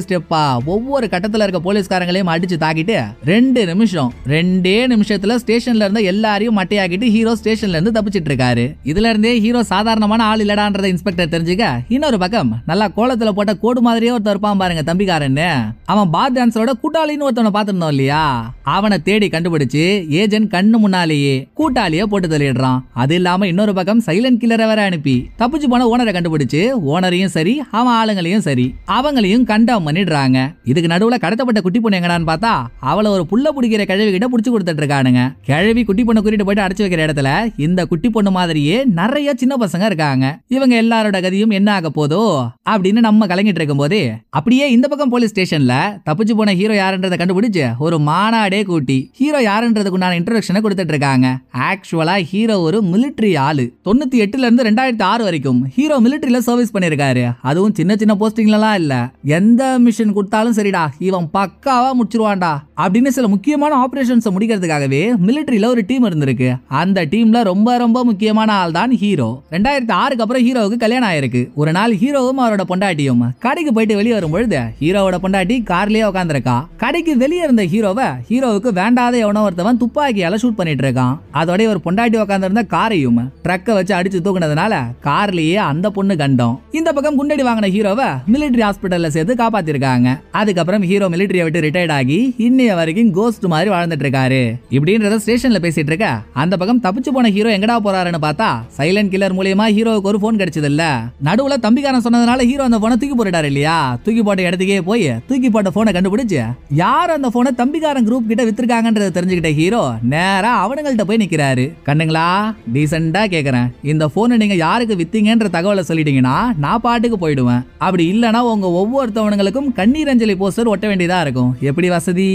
ஸ்டெப்பா ஒவ்வொரு கட்டத்துல இருக்க போலீஸ்காரங்களையும் அடிச்சு தாக்கிட்டு 2 நிமிஷம் நிமிஷம் 2 நிமிஷத்துல ஸ்டேஷன்ல இருந்த எல்லாரையும் மட்டையாக்கிட்டு ஹீரோ ஸ்டேஷன்ல இருந்து தப்பிச்சிட்டு இருக்காரு. இதுல இருந்தே ஹீரோ சாதாரணமான ஆள் இல்லடான்றத இன்ஸ்பெக்டர் தெரிஞ்சுக்க, இன்னொரு பக்கம் நல்லா கோலத்துல போட்ட கோடு மாதிரியே ஒருத்தர் இருப்பான் பாருங்க தம்பிக்காரன்னு, அவன் பாத் டான்ஸரோட கூட்டாளின்னு ஒருத்தவனை பாத்துருந்தோம் இல்லையா, அவனை தேடி கண்டுபிடிச்சு ஏஜென்ட் கண்ணு முன்னாலேயே கூட்டாளிய போட்டு தள்ளிடுறான். அது இல்லாம இன்னொரு பக்கம் சைலண்ட் கில்லரை வேற அனுப்பி தப்பிச்சு போன ஓனரை கண்டுபிடிச்சு ஓனரையும் சரி அவன் ஆளுங்களையும் சரி அவங்களையும் கண்டம் பண்ணிடுறாங்க. இதுக்கு நடுவுல கடத்தப்பட்ட குட்டி பொண்ணு எங்கடான்னு பார்த்தா அவளை ஒரு புள்ள பிடிக்கிற கிழவி கிட்ட புடிச்சு கொடுத்துட்டு இருக்கானுங்க. கிழவி குட்டி பொண்ணு கூட்டிட்டு போயிட்டு அடைச்சு வைக்கிற இடத்துல இந்த குட்டி பொண்ணு மாதிரியே நிறைய சின்ன பசங்க இருக்காங்க. இவங்க எல்லாரோட கதியும் என்ன ஆக போதோ அப்படின்னு நம்ம கலங்கிட்டு இருக்கும் போதே அப்படியே இந்த பக்கம் போலீஸ் ஸ்டேஷன்ல தப்பிச்சு போன ஹீரோ யாருன்றதை கண்டுபிடிச்சு ஒரு மாநாடே கூட்டி ஹீரோ யாருன்றதுக்குண்டான இன்ட்ரோடக்ஷனை கொடுத்துட்டு இருக்காங்க. ஆக்சுவலா ஹீரோ ஒரு மிலிட்டரி ஆளு. 98ல இருந்து 2006 வரைக்கும் ஹீரோ மிலிட்டரியில சர்வீஸ் பண்ணிருக்காரு. அதுவும் சின்ன சின்ன போஸ்டிங்லாம் இல்ல, எந்த மிஷன் கொடுத்தாலும் சரிடா இவன் பக்காவா முடிச்சிருவான்டா அப்படின்னு சில முக்கியமான ஆபரேஷன்ஸ் முடிக்கிறதுக்காகவே மிலிட்டரியில ஒரு டீம் இருந்திருக்கு. அந்த டீம்ல ரொம்ப ரொம்ப முக்கியமான ஆள் தான் ஹீரோ. 2006க்கு அப்புறம் ஹீரோவுக்கு கல்யாணம் ஆயிருக்கு. ஒரு நாள் ஹீரோவும் அவரோட பொண்டாட்டியும் கடைக்கு போயிட்டு வெளியே வரும்பொழுது ஹீரோவோட பொண்டாட்டி கார்லயே உட்காந்துருக்கா. கடைக்கு வெளியே இருந்த ஹீரோவுக்கு வேண்டாத எவனோ ஒருத்தவன் துப்பாக்கியால ஷூட் பண்ணிட்டு இருக்கான். அதோட ஒரு பொண்டாட்டி உட்காந்துருந்த காரையும் ட்ரக்கை வச்சு அடிச்சு தூக்குனதுனால கார்லயே அந்த பொண்ணு கண்டம். இந்த பக்கம் குண்டடி வாங்கின ஹீரோவை மிலிட்டரி ஹாஸ்பிட்டல்ல சேர்த்து காப்பாத்திருக்காங்க. அதுக்கப்புறம் ஹீரோ மிலிட்டரியை விட்டு ரிட்டையர்ட் ஆகி இன்னைய வரைக்கும் கோஸ்ட் மாதிரி வாழ்ந்துட்டு இருக்காரு. இப்படின்றத ஸ்டேஷன்ல பேசிட்டு இருக்க அந்த பக்கம் தப்பிச்சு போன ஹீரோ எங்கடா போறாருன்னு பார்த்தா சைலண்ட் கில்லர் மூலமா ஹீரோவுக்கு ஒரு போன் கிடைச்சது இல்ல. நடுவுல தம்பிக்காரன் சொன்னதுனால ஹீரோ அந்த போனை தூக்கி போட்டுட்டாரு இல்லையா. தூக்கி போட்ட இடத்துக்கே போய் தூக்கி போட்ட போனை கண்டுபிடிச்சு யார் அந்த போனை தம்பிக்காரன் குரூப் கிட்ட வித்திருக்காங்கன்றத தெரிஞ்சுக்கிட்ட ஹீரோ நேரா அவனுங்கள்ட்ட போய் நிக்கிறாரு. கண்ணுங்களா டீசெண்டா கேக்குறேன், இந்த போனை நீங்க யாருக்கு வித்தீங்கன்ற தகவலை சொல்லிட்டீங்கன்னா நான் பாட்டுக்கு போயிடுவேன். அப்படி இல்லனா உங்க ஒவ்வொருத்தவனுங்களுக்கும் கண்ணீர் அஞ்சலி போஸ்டர் ஒட்ட வேண்டியதா இருக்கும். எப்படி வசதி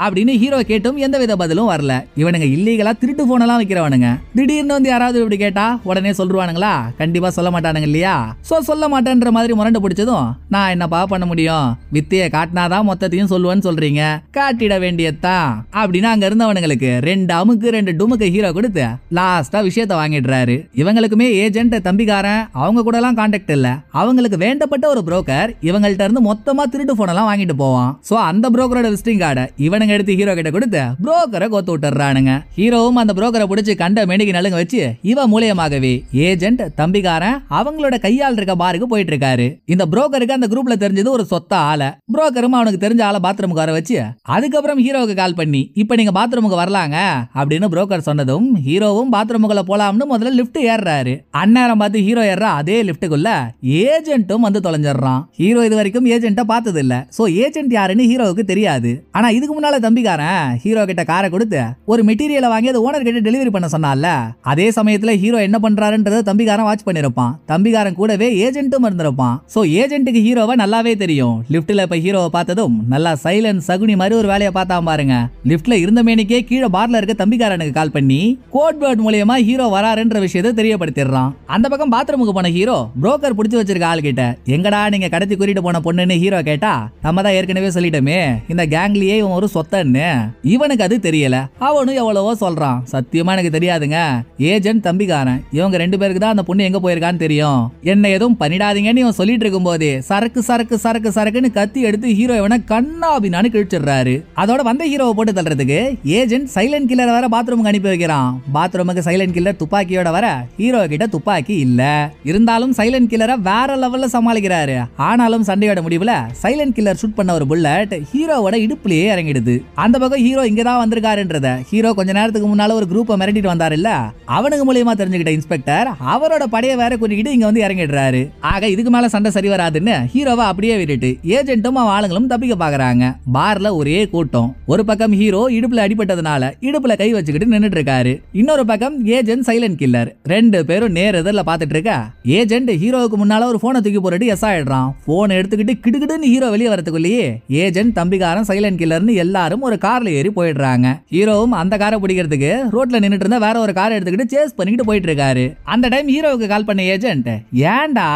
அப்படின்னு ஹீரோ கேட்டும் எந்தவித பதிலும் வரல. இவனுங்க இல்லீகலா திருட்டு போன் எல்லாம் வைக்கிறவனுங்க. திடீர்னு வந்து யாராவது இப்படி கேட்டா உடனே சொல்றானுங்களா? கண்டிப்பா சொல்ல மாட்டானுங்க இல்லையா. சோ சொல்ல மாட்டேன்ற மாதிரி முரண்டு பிடிச்சதும் நான் என்னப்பா பண்ண முடியும், வித்தைய காட்டினாதான் மொத்தத்தையும் சொல்லுவேன்னு சொல்றீங்க, காட்டிட வேண்டியதான் அப்படின்னு அங்க இருந்தவனுங்களுக்கு 2 அமுக்கு 2 டுமுக்கு ஹீரோ கொடுத்து லாஸ்டா விஷயத்தை வாங்கிடுறாரு. இவங்களுக்குமே ஏஜென்ட் தம்பிக்காரன் அவங்க கூட எல்லாம் கான்டாக்ட் இல்ல. அவங்களுக்கு வேண்டப்பட்ட ஒரு புரோக்கர் இவங்கள்ட்ட இருந்து மொத்தமா திருட்டு போன் எல்லாம் வாங்கிட்டு போவான். சோ அந்த புரோக்கரோட விசிட்டிங் கார்டை இவனுங்க எடுத்து ஹீரோ கிட்ட கொடுத்து புரோக்கரை கோத்து விட்டுறானுங்க. ஹீரோவும் அந்த புரோக்கரை பிடிச்சி கண்ட மேனிக்கு நலுங்க வச்சு இவ மூலியமாகவே ஏஜென்ட் தம்பிக்காரன் அவங்களோட கையால் இருக்க பாருக்கு போயிட்டு இருக்காரு. இந்த புரோக்கருக்கு அந்த குரூப்ல தெரிஞ்சது ஒரு சொத்த ஆள. புரோக்கரும் அவனுக்கு தெரிஞ்ச ஆளை பாத்ரூமுக்கு வர வச்சு அதுக்கப்புறம் ஹீரோவுக்கு கால் பண்ணி இப்ப நீங்க பாத்ரூமுக்கு வரலாங்க அப்படின்னு புரோக்கர் சொன்னதும் ஹீரோவும் பாத்ரூமுக்குள்ள போலாம்னு முதல்ல லிப்ட் ஏறாரு. அந்நேரம் பார்த்து ஹீரோ ஏற அதே லிப்டுக்குள்ள ஏஜென்ட்டும் வந்து தொலைஞ்சிடறான். ஹீரோ இது வரைக்கும் ஏஜென்ட்ட பார்த்தது இல்ல. சோ ஏஜென்ட் யாருன்னு ஹீரோவுக்கு தெரியாது. ஆனா இதுக்கு முன்னால தம்பிக்காரன் ஹீரோ கிட்ட காரை கொடுத்து ஒரு மெட்டீரியலை வாங்கி அது ஓனர் கிட்ட டெலிவரி பண்ண சொன்னால, அதே சமயத்துல ஹீரோ என்ன பண்றாருன்றத தம்பிக்காரன் வாட்ச் பண்ணிருப்பான். தம்பிக்காரன் கூடவே ஏஜென்ட்டும் இருந்திருப்பான். சோ ஏஜென்ட்டுக்கு ஹீரோவை நல்லாவே தெரியும். லிப்ட்ல இப்ப ஹீரோவை பார்த்ததும் நல்லா சைலன்ட் சகுனி மாதிரி ஒரு வேலையை பார்த்தா பாருங்க. லிப்ட்ல இருந்த மேனிக்கே கீழே பார்ல இருக்க தம்பிக்காரனுக்கு கால் பண்ணி கோட் வேர்ட் மூலமா ஹீரோ வராருன்ற விஷயத்தை தெரியப்படுத்திடுறான். அந்த பக்கம் பாத்ரூமுக்கு போன ஹீரோ புரோக்கர் பிடிச்சு வச்சிருக்க ஆள் கிட்ட எங்கடா நீங்க கடத்தி கூட்டிட்டு போன பொண்ணுன்னு ஹீரோ கேட்டா, நம்ம தான் ஏற்கனவே சொல்லிட்டோமே இந்த கேங்லயே இவன் ஒரு சொத்தன்னு. இவனுக்கு அது தெரியல. அவனும் எவ்வளவோ சொல்றான், சத்தியமா எனக்கு தெரியாதுங்க, ஏஜென்ட் தம்பிக்காரன் இவங்க 2 பேருக்கு தான் அந்த பொண்ணு எங்க போயிருக்கான்னு தெரியும், என்ன எதுவும் பண்ணிடாதீங்கன்னு இவன் சொல்லிட்டு இருக்கும் போதே சரக்கு சரக்கு சரக்கு சரக்குன்னு கத்தி எடுத்து ஹீரோ இவனை கண்ணாபின்னு கிழிச்சிடுறாரு. அதோட வந்த ஹீரோவை போட்டு தள்ளுறதுக்கு ஏஜென்ட் சைலண்ட் கில்லர் வர பாத்ரூமுக்கு அனுப்பி வைக்கிறான். பாத்ரூமுக்கு சைலண்ட் கில்லர் துப்பாக்கியோட வர ஹீரோ கிட்ட துப்பாக்கி இல்ல. இருந்தாலும் சைலண்ட் கில்லரை வேற லெவல்ல சமாளிக்கிறாரு. ஆனாலும் சண்டையோட முடிவுல சைலண்ட் கில்லர் ஷூட் பண்ண ஒரு புல்லட் ஹீரோவோட இடுப்புலயே இறங்கிடுது. அந்த பக்கம் ஹீரோ இங்கதான் வந்திருக்காருன்றத ஹீரோ கொஞ்ச நேரத்துக்கு முன்னால ஒரு குரூப்பை மிரட்டிட்டு வந்தாரு இல்ல, அவனுக்கு மூலியமா தெரிஞ்சுக்கிட்ட இன்ஸ்பெக்டர் அவரோட படையை வேற கூட்டிக்கிட்டு இங்க வந்து இறங்கிடுறாரு. ஆக இதுக்கு மேல சண்டை சரி வராதுன்னு ஹீரோவை அப்படியே விட்டுட்டு ஏஜென்ட்டும் அவன் ஆளுங்களும் தப்பிக்க பாக்குறாங்க. பார்ல ஒரே கூட்டம். ஒரு பக்கம் ஹீரோ இடுப்புல அடிபட்டதுனால இடுப்புல கை வச்சுக்கிட்டு நின்னுட்டு இருக்காரு. இன்னொரு பக்கம் ஏஜென்ட் சைலண்ட் கில்லர் 2 பேரும் நேர் எதிரில பாத்துட்டு இருக்க ஏஜென்ட் ஹீரோவுக்கு முன்னால ஒரு போனை தூக்கி போட்டுட்டு எஸ் ஆயிடுறான். போன் எடுத்துக்கிட்டு கிடுகிடுன்னு ஹீரோ வெளியே வரதுக்குள்ளேயே ஏஜென்ட் தம்பிக்காரன் சைலண்ட் கில்லர்னு எல்லாரும் ஒரு கார்ல ஏறி போயிடுறாங்க. ஹீரோவும் அந்த காரை பிடிக்கிறதுக்கு ரோட்ல நின்னுட்டு இருந்தா வேற ஒரு காரை எடுத்துக்கிட்டு சேஸ் பண்ணிட்டு போயிட்டு இருக்காரு. அந்த டைம் ஹீரோவுக்கு கால் பண்ண ஏஜென்ட், ஏன்டா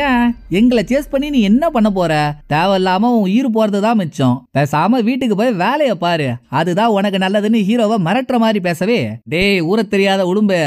ஏன் எங்களை சேஸ் பண்ணி நீ என்ன பண்ண போற, தேவையில்லாம உன் உயிர் போறதுதான் மிச்சம், பேசாம வீட்டுக்கு போய் வேலையை பாரு, அதுதான் உனக்கு நல்லதுன்னு ஹீரோவை மிரட்டுற மாதிரி பேசவே, டேய் ஊர தெரியாத உடும்பு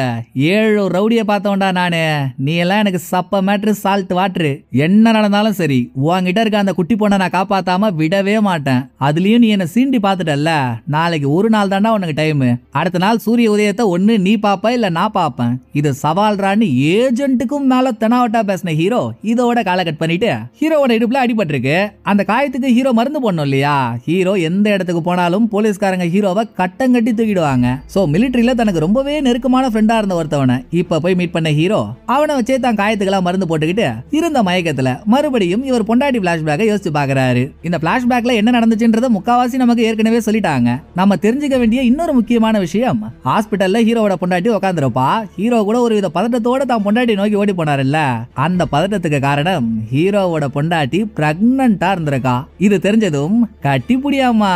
7 ரவுடிய பார்த்தவன்டா நானு, நீ எல்லாம் எனக்கு சப்ப மேட்ரு சால்ட் வாட்ரு, என்ன நடந்தாலும் சரி உன்கிட்ட இருக்க அந்த குட்டி பொண்ணை நான் காப்பாத்தாம விடவே மாட்டேன், அதுலயும் நீ என்ன சீண்டி பாத்துட்டல்ல நாளைக்கு ஒரு நாள் தாண்டா உனக்கு டைம். அடுத்த நாள் சூரிய உதயத்தை ஒண்ணு நீ பாப்ப இல்ல நான் பாப்பேன். இது சவால்றான்னு ஏஜென்ட்டுக்கும் மேல தெனாவட்டா பேசின ஹீரோ இதோட காலை கட் பண்ணிட்டு ஹீரோவோட இடுப்புல அடிபட்டிருக்கு. அந்த காயத்துக்கு ஹீரோ மருந்து போடணும் இல்லையா? ஹீரோ எந்த இடத்துக்கு போனாலும் போலீஸ்காரங்க ஹீரோவை கட்டங்கட்டி தூக்கிடுவாங்க. சோ மிலிட்டரியில தனக்கு ரொம்பவே நெருக்கமான ஃப்ரெண்டா இருந்த ஒருத்தவனை இப்ப போய் மீட் பண்ண ஹீரோ அவனை வச்சே தான் காயத்துக்கெல்லாம் மருந்து போட்டுக்கிட்டு இருந்த மயக்கத்துல மறுபடியும் இவர் பொண்டாட்டி பிளாஷ்பேக்கை யோசிச்சு பாக்குறாரு. இந்த பிளாஷ்பேக்ல என்ன நடந்துச்சுன்றத முக்காவாசி நமக்கு ஏற்கனவே சொல்லிட்டாங்க. நம்ம தெரிஞ்சுக்க வேண்டிய இன்னொரு முக்கியமான விஷயம், ஹாஸ்பிட்டல்ல ஹீரோவோட பொண்டாட்டி உட்காந்துருப்பா. ஹீரோ கூட ஒரு வித பதட்டத்தோட தான் பொண்டாட்டி நோக்கி ஓடி போனாருல்ல, அந்த பதட்டத்துக்கு காரணம் ஹீரோவோட பொண்டாட்டி பிரெக்னன்ட்டா இருந்திருக்கா. இது தெரிஞ்சதும் கட்டி புடியாமா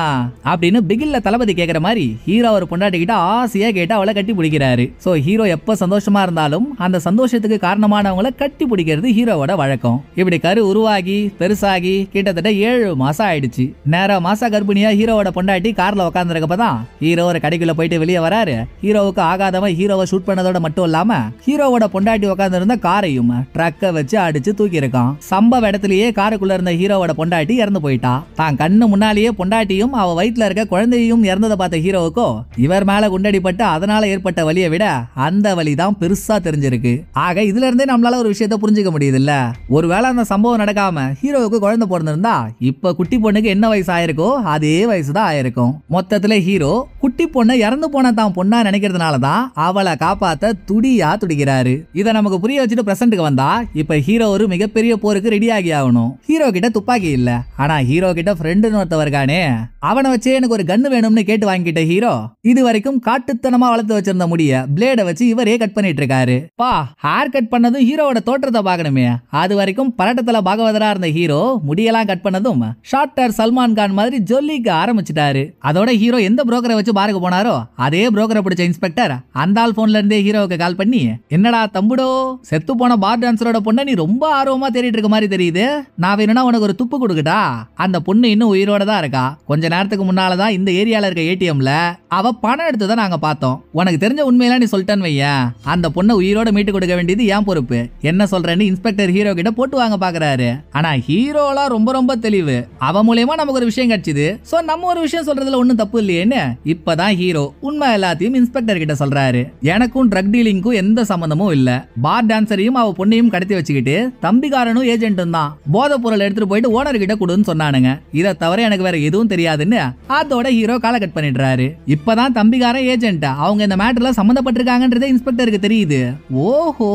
அப்படின்னு பிகில்ல தளபதி கேக்குற மாதிரி ஹீரோ ஒரு பொண்டாட்டி கிட்ட ஆசையா கேட்டு அவளை கட்டி பிடிக்கிறாரு. சோ ஹீரோ எப்ப சந்தோஷமா இருந்தாலும் அந்த சந்தோஷத்துக்கு காரணமானவங்களை கட்டி பிடிக்கிறது ஹீரோவோட வழக்கம். இப்படி கரு உருவாகி பெருசாகி கிட்டத்தட்ட 7 மாசம் ஆயிடுச்சு. நேர மாச கர்ப்பிணியா ஹீரோவோட பொண்டாட்டி கார்ல உட்கார்ந்துருக்கப்பதான் ஹீரோ ஒரு கடைக்குள்ள போயிட்டு வெளியே வராரு. ஹீரோவுக்கு ஆகாதவன் ஹீரோவை ஷூட் பண்ணதோட மட்டும் இல்லாம ஹீரோவோட பொண்டாட்டி உட்கார்ந்து இருந்த காரையும் ட்ரக்க வச்சு அடிச்சு தூக்கி இருக்கான். சம்பவ இடத்திலேயே காருக்குள்ள இருந்த ஹீரோவோட பொண்டாட்டி இறந்து போயிட்டா. தான் கண்ணு முன்னாலேயே பொண்டாட்டியும் அவ வயிற்றுல இருக்க குழந்தையும் இறந்ததை பார்த்த ஹீரோவுக்கோ இவர் மேல குண்டடிப்பட்டு அதனால ஏற்பட்ட வலியை விட அந்த வலி தான் பெருசா தெரிஞ்சிருக்கு. ஆக இதுல இருந்தே நம்மளால ஒரு விஷயத்தை புரிஞ்சுக்க முடியுது இல்ல, ஒருவேளை அந்த சம்பவம் நடக்காம ஹீரோவுக்கு குழந்தை பிறந்திருந்தா இப்ப குட்டி பொண்ணுக்கு என்ன வயசு ஆயிருக்கோ அதே வயசுதான் ஆயிருக்கும். மொத்தத்துல ஹீரோ குட்டி பொண்ணை இறந்து போன தான் பொண்ணா நினைக்கிறதுனாலதான் அவளை காப்பாத்த துடியா துடிக்கிறாரு. இதை நமக்கு புரிய வச்சுட்டு பிரசன்ட்க்கு வந்தா இப்ப ஹீரோ ஒரு மிகப்பெரிய போருக்கு ரெடி ஆகி ஆகணும். ஹீரோ கிட்ட துப்பாக்கி இல்ல, ஆனா ஹீரோ கிட்ட ஃப்ரெண்டுன்னு ஒருத்தவர்கானே அவனை வச்சே எனக்கு ஒரு கன்னு வேணும்னு கேட்டு வாங்கிட்ட ஹீரோ இது வரைக்கும் காட்டுத்தனமா வளர்த்து வச்சிருந்த முடிய பிளேட வச்சு இவரே கட் பண்ணிட்டு இருக்காரு. பா ஹேர் கட் பண்ணதும் ஹீரோவோட தோற்றத்தை பார்க்கணுமே, அது வரைக்கும் பரட்டத்துல பாகவதரா இருந்த ஹீரோ முடியெல்லாம் கட் பண்ணதும் ஷார்ட்டர் சல்மான் கான் மாதிரி ஜொல்லிக்க ஆரம்பிச்சிட்டாரு. அதோட ஹீரோ எந்த புரோக்கரை வச்சு பாருக்கு போனாரோ அதே புரோக்கரை பிடிச்ச இன்ஸ்பெக்டர் அந்த ஆள் போன்ல இருந்தே ஹீரோவுக்கு கால் பண்ணி, என்னடா தம்புடோ செத்து போன பார் டான்சரோட பொண்ணை நீ ரொம்ப ஆர்வமா தேடிட்டு இருக்க மாதிரி தெரியுது, நான் வேணும்னா உனக்கு ஒரு துப்பு கொடுக்கட்டா? அந்த பொண்ணு இன்னும் உயிரோட தான் இருக்கா. கொஞ்ச நேரத்துக்கு முன்னாலதான் இந்த ஏரியால இருக்க ஏடிஎம்ல அவ பணம் எடுத்துதான் நாங்க பார்த்தோம். உனக்கு தெரிஞ்ச உண்மையெல்லாம் நீ சொல்லிட்டேன்னு வையேன், அந்த பொண்ணை உயிரோட மீட்டு கொடுக்க வேண்டியது ஏன் பொறுப்பு. என்ன சொல்றேன்னு இன்ஸ்பெக்டர் ஹீரோ கிட்ட போட்டு வாங்க பாக்குறாரு. ஆனா ஹீரோலாம் ரொம்ப ரொம்ப தெளிவு. அவ மூலமா நமக்கு ஒரு விஷயம் கிடைச்சது, சோ நம்ம ஒரு விஷயம் சொல்றதுல ஒண்ணும் தப்பு இல்லையேன்னு இப்பதான் ஹீரோ உண்மை எல்லாத்தையும் இன்ஸ்பெக்டர் கிட்ட சொல்றாரு. எனக்கும் ட்ரக் டீலிங்கும் எந்த சம்பந்தமும் இல்ல. பார் டான்சரையும் அவ பொண்ணையும் கடத்தி வச்சுக்கிட்டு தம்பிக்காரனும் ஏஜென்ட்டும் தான் போதை பொருள் எடுத்துட்டு போயிட்டு ஓனர் கிட்ட கொடுன்னு சொன்னானுங்க. இதை தவிர எனக்கு வேற எதுவும் தெரியாதுன்னு அதோட ஹீரோ காலை கட் பண்ணிடுறாரு. இப்பதான் தம்பிக்காரன் ஏஜென்ட் அவங்க இந்த மேட்டர்ல சம்பந்தப்பட்டிருக்காங்கன்றதே இன்ஸ்பெக்டருக்கு தெரியுது. ஓஹோ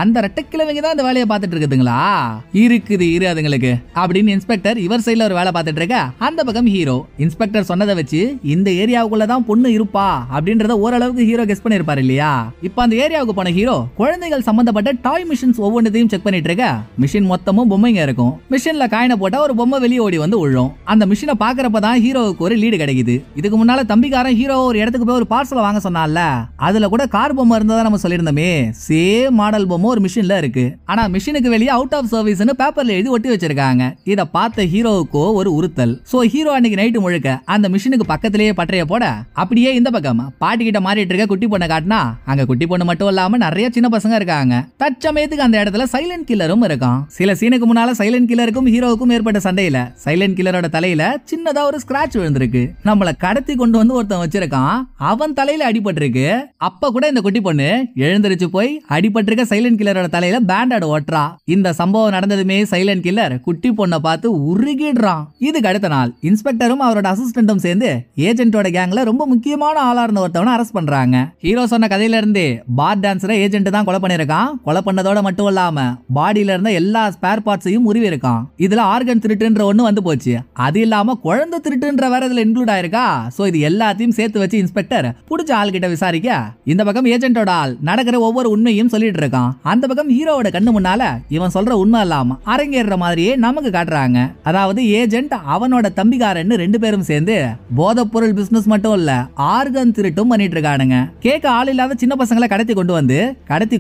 அந்த ரெட்டக்கிழமைங்க தான் இந்த வேலையை பார்த்துட்டு இருக்குதுங்களா, இருக்குது இரு அதுங்களுக்கு அப்படின்னு இன்ஸ்பெக்டர் இவர் சைடுல ஒரு வேலை பார்த்துட்டு இருக்க. அந்த பக்கம் ஹீரோ இன்ஸ்பெக்டர் சொன்னதை வச்சு இந்த ஏரியாவுக்குள்ளதான் பொண்ணு இருப்பா அப்படின்றத ஓரளவுக்கு ஹீரோ கெஸ் பண்ணிருப்பாரு இல்லையா. இப்ப அந்த ஏரியாவுக்கு போன ஹீரோ குழந்தைகள் சம்பந்தப்பட்ட டாய் மிஷின்ஸ் ஒவ்வொன்றையும் செக் பண்ணிட்டு இருக்க. மிஷின் மொத்தமும் பொம்மைங்க இருக்கும். மிஷின்ல காயினை போட்டா ஒரு பொம்மை வெளியே ஓடி வந்து விழும். அந்த மிஷினை பாக்குறப்பதான் ஹீரோவுக்கு ஒரு லீடு கிடைக்குது. இதுக்கு முன்னால தம்பிக்காரன் ஹீரோ ஒரு இடத்துக்கு போய் ஒரு பார்சல் வாங்க சொன்னால, அதுல கூட கார் பொம்மை இருந்ததா நம்ம சொல்லியிருந்தோமே, சேம் மாடல் பொம்மை ஒரு மிஷின்ல இருக்கு. ஆனா மிஷினுக்கு வெளியே அவுட் ஆஃப் சர்வீஸ்னு பேப்பர்ல எழுதி ஒட்டி வச்சிருக்காங்க. இத பார்த்த ஹீரோவுக்கோ ஒரு உறுத்தல். சோ ஹீரோ அன்னைக்கு நைட்டு முழுக்க அந்த மிஷினுக்கு பக்கத்திலேயே பற்றைய போட அப்படியே இந்த பக்கம் பாட்டி கிட்ட மாறிட்டு இருக்க குட்டி பொண்ணை காட்டினா அங்க குட்டி பொண்ணு மட்டும் இல்லாம நிறைய சின்ன பசங்க இருக்காங்க. தற்சமயத்துக்கு அந்த இடத்துல சைலண்ட் கில்லரும் இருக்கான். சில சீனுக்கு முன்னால சைலண்ட் கில்லருக்கும் ஹீரோவுக்கும் ஏற்பட்ட சண்டையில சைலண்ட் கில்லரோட தலையில சின்னதா ஒரு ஸ்கிராட்ச் விழுந்திருக்கு. நம்மள கடத்தி கொண்டு வந்து ஒருத்தன் வச்சிருக்கான், அவன் தலையில அடிபட்டிருக்கு. அப்ப கூட இந்த குட்டி பொண்ணு எழுந்திருச்சு போய் அடிபட்டிருக்க சைலண்ட் கில்லரோட தலையில பேண்டட் ஓட்டுறா. இந்த சம்பவம் நடந்ததுமே சைலண்ட் கில்லர் குட்டி பொண்ணை பார்த்து உருகிடுறான். இதுக்கு அடுத்த நாள் இன்ஸ்பெக்டரும் அவரோட அசிஸ்டன்டும் சேர்ந்து ஏஜென்ட்டோட கேங்ல ரொம்ப முக்கியமான ஆளா இருந்த ஒருத்தவனை அரெஸ்ட் பண்றாங்க. ஹீரோ சொன்ன கதையில இருந்து பார் டான்சரை ஏஜென்ட் தான் கொலை பண்ணிருக்கான். கொலை பண்ணதோட மட்டும் இல்லாம பாடியில இருந்த எல்லா ஸ்பேர் பார்ட்ஸையும் உருவி இருக்கான். இதுல ஆர்கன் திருட்டுன்ற ஒண்ணு வந்து போச்சு. அது இல்லாம குழந்தை திருட்டுன்ற வேற இதுல இன்க்ளூட் ஆயிருக்கா. சோ இது எல்லாத்தையும் சேர்த்து வச்சு இன்ஸ்பெக்டர் புடிச்ச ஆள் கிட்ட விசாரிக்க இந்த பக்கம் ஏஜென்ட்டோட ஆள் நடக்கிற ஒவ்வொரு உண்மையும் சொல்லிட்டு இருக்கான். அந்த பக்கம் ஹீரோவோட கண்ணு முன்னால இவன் சொல்ற உண்மை இல்லாம அரங்கேற மாதிரியே நமக்கு காட்டுறாங்க. அதாவது ஏஜென்ட் அவனோட தம்பிக்காரன்னு ரெண்டு பேரும் சேர்ந்து போதைப் பொருள் பிசினஸ் மட்டும் இல்ல ஆர்கன் திருட்டும் பண்ணிட்டு இருக்கானுங்க. கேட்க ஆள் இல்லாத சின்ன பசங்களை கடத்தி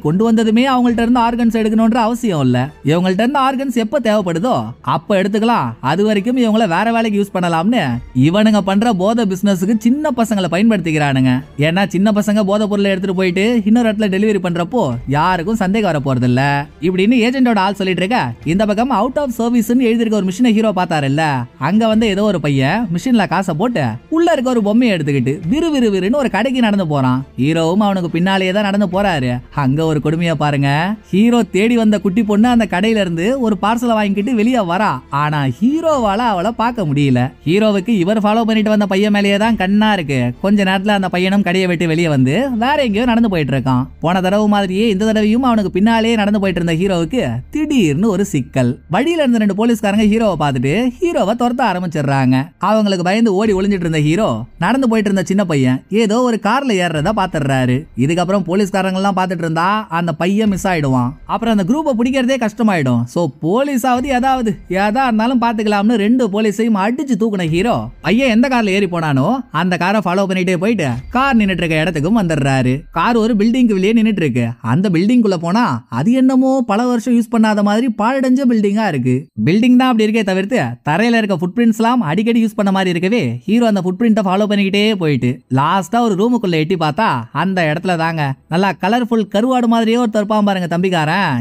கொண்டு வந்ததுமே அவங்கள்ட்ட இருந்து ஆர்கன்ஸ் எடுக்கணும்ன்ற அவசியம் இல்ல. இவங்கள்ட்ட இருந்து ஆர்கன்ஸ் எப்ப தேவைப்படுதோ அப்ப எடுத்துக்கலாம். அது வரைக்கும் இவங்கள வேற வேலைக்கு யூஸ் பண்ணலாம்னு இவனுங்க பண்ற போதை பிசினஸுக்கு சின்ன சின்ன பசங்களை பயன்படுத்திக்கிறானுங்க. ஏன்னா சின்ன பசங்க போதை பொருளை எடுத்துட்டு போயிட்டு இன்னொரு இடத்துல டெலிவரி பண்றப்போ யாருக்கும் சந்தேகம் வர போறது இல்ல இப்படின்னு ஏஜென்டோட ஆள் சொல்லிட்டு இருக்க. இந்த பக்கம் அவுட் ஆஃப் சர்வீஸ் எழுதிருக்க ஒரு மிஷினை ஹீரோ பார்த்தாருல்ல, அங்க வந்து ஏதோ ஒரு பையன் மிஷின்ல காசை போட்டு உள்ள இருக்க ஒரு பொம்மையை எடுத்துக்கிட்டு விறுவிறுன்னு ஒரு கடைக்கு நடந்து போறான். ஹீரோவும் அவனுக்கு பின்னாலேயே தான் நடந்து போறாரு. அங்க ஒரு கொடுமையா பாருங்க. ஹீரோ தேடி வந்த குட்டி பொண்ணு அந்த கடையில இருந்து ஒரு பார்சலை வாங்கிட்டு வெளியே வரா. ஆனா ஹீரோவால அவளை பார்க்க முடியல. ஹீரோவுக்கு இவர் ஃபாலோ பண்ணிட்டு வந்த பையன் மேலேயே தான் கண்ணா இருக்கு. கொஞ்ச நேரத்துல அந்த பையனும் கடையை விட்டு வெளியே வந்து வேற எங்கேயோ நடந்து போயிட்டு இருக்கான். போன தடவை மாதிரியே இந்த தடவையும் அவனுக்கு பின்னாலேயே நடந்து போயிட்டு இருந்த ஹீரோவுக்கு திடீர்னு ஒரு சிக்கல். வழியில இருந்த 2 போலீஸ்காரங்க ஹீரோவை பார்த்துட்டு ஹீரோவை துரத்த ஆரம்பிச்சிடுறாங்க. அவங்களுக்கு பயந்து ஓடி ஒளிஞ்சிட்டு இருந்த ஹீரோ நடந்து போயிட்டு இருந்த சின்ன பையன் ஏதோ ஒரு கார்ல ஏறத பாத்துறாரு. இதுக்கப்புறம் போலீஸ்காரங்க எல்லாம் பாத்துட்டு இருந்தா அந்த பையன் மிஸ் ஆயிடுவான். அப்புறம் அந்த குரூப்பை பிடிக்கிறதே கஷ்டமாயிடும். சோ போலீஸாவது ஏதாவது எதா இருந்தாலும் பாத்துக்கலாம்னு 2 போலீஸையும் அடிச்சு தூக்குன ஹீரோ பையன் எந்த கார்ல ஏறி போனானோ அந்த காரை ஃபாலோ பண்ணிட்டே போயிட்டு கார் நின்னுட்டு இருக்க இடத்துக்கும் வந்துடுறாரு. கார் ஒரு பில்டிங்க்கு வெளியே நின்னுட்டு இருக்கு. அந்த பில்டிங்குள்ள போனா அது என்னமோ பல வருஷம் யூஸ் பண்ணாத மாதிரி பாழடைஞ்ச பில்டிங்கா இருக்கு. பில்டிங் தான் அப்படி இருக்கே தவிர்த்து தரையில இருக்க ஃபுட் பிரிண்ட்ஸ் எல்லாம் அடிக்கடி யூஸ் பண்ண மாதிரி இருக்கவே ஹீரோ அந்த ஃபுட் பிரிண்ட்டை ஃபாலோ பண்ணிக்கிட்டே போயிட்டு லாஸ்டா ஒரு ரூமுக்குள்ள எட்டி பார்த்தா அந்த இடத்துல தாங்க நல்லா கலர்ஃபுல் கருவாடு மாதிரியே ஒரு தற்பாம் பாருங்க தம்பிக்காரன்.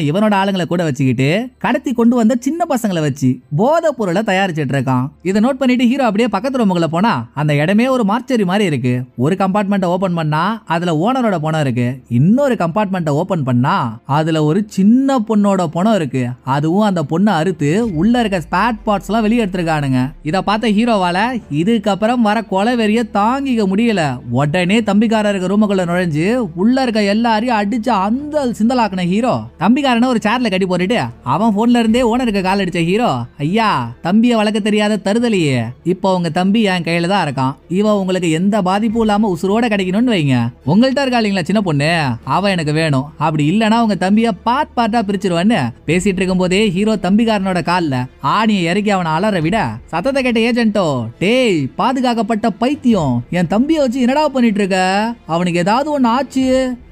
இவனோட ஆளுங்களை கூட வச்சுக்கிட்டு கடத்தி கொண்டு வந்த சின்ன பசங்களை வச்சு போதை பொருளை தயாரிச்சிட்டு இருக்கான். இதை நோட் பண்ணிட்டு ஹீரோ அப்படியே பக்கத்து ரூமுக்குள்ள போனா அந்த இடமே ஒரு மார்ச்சரி மாதிரி இருக்கு. ஒரு கம்பார்ட்மெண்ட்டை ஓபன் பண்ணா அதுல ஓனரோட பணம் இருக்கு. இன்னொரு கம்பார்ட்மெண்ட்டை ஓபன் பண்ணா அதுல ஒரு சின்ன பொண்ணோட பணம் இருக்கு. அதுவும் அந்த பொண்ணை அறுத்து உள்ள இருக்க ஸ்பேர் பார்ட்ஸ் எல்லாம் வெளியே எடுத்திருக்கானுங்க. இத பார்த்த ஹீரோவால இதுக்கப்புறம் வர கொலை வெறிய தாங்கிக்க முடியல. உடனே தம்பிக்காரருக்கு ரூமுக்குள்ள நுழைஞ்சு உள்ள இருக்க எல்லாரையும் அடிச்சு அந்த சிந்தலாக்குன ஹீரோ தம்பிக்காரனை ஒரு சேர்ல கட்டி போட்டுட்டு அவன் போன்ல இருந்தே ஓனருக்கு கால் அடிச்ச ஹீரோ, ஐயா தம்பியை வளர்க்க தெரியாத தருதலையே, இப்போ உங்க தம்பி என் கையில தான் இருக்கான். இவன் உங்களுக்கு எந்த பாதிப்பும் இல்லாம உசுரோட கிடைக்கணும்னு வைங்க. உங்கள்கிட்ட இருக்கா இல்லைங்களா சின்ன பொண்ணு, அவ எனக்கு வேணும். அப்படி இல்லனா உங்க தம்பிய பார்ட்டா பிரிச்சிருவான்னு பேசிட்டு இருக்கும் போதே ஹீரோ தம்பிக்காரனோட கால்ல ஆணியை இறக்கி அவனை அலற விட சத்தத்தை கேட்ட ஏஜென்ட்டோ, டேய் பாதுகாக்கப்பட்ட பைத்தியம், என் தம்பியை வச்சு என்னடா பண்ணிட்டு இருக்க? அவனுக்கு ஏதாவது ஒண்ணு ஆச்சு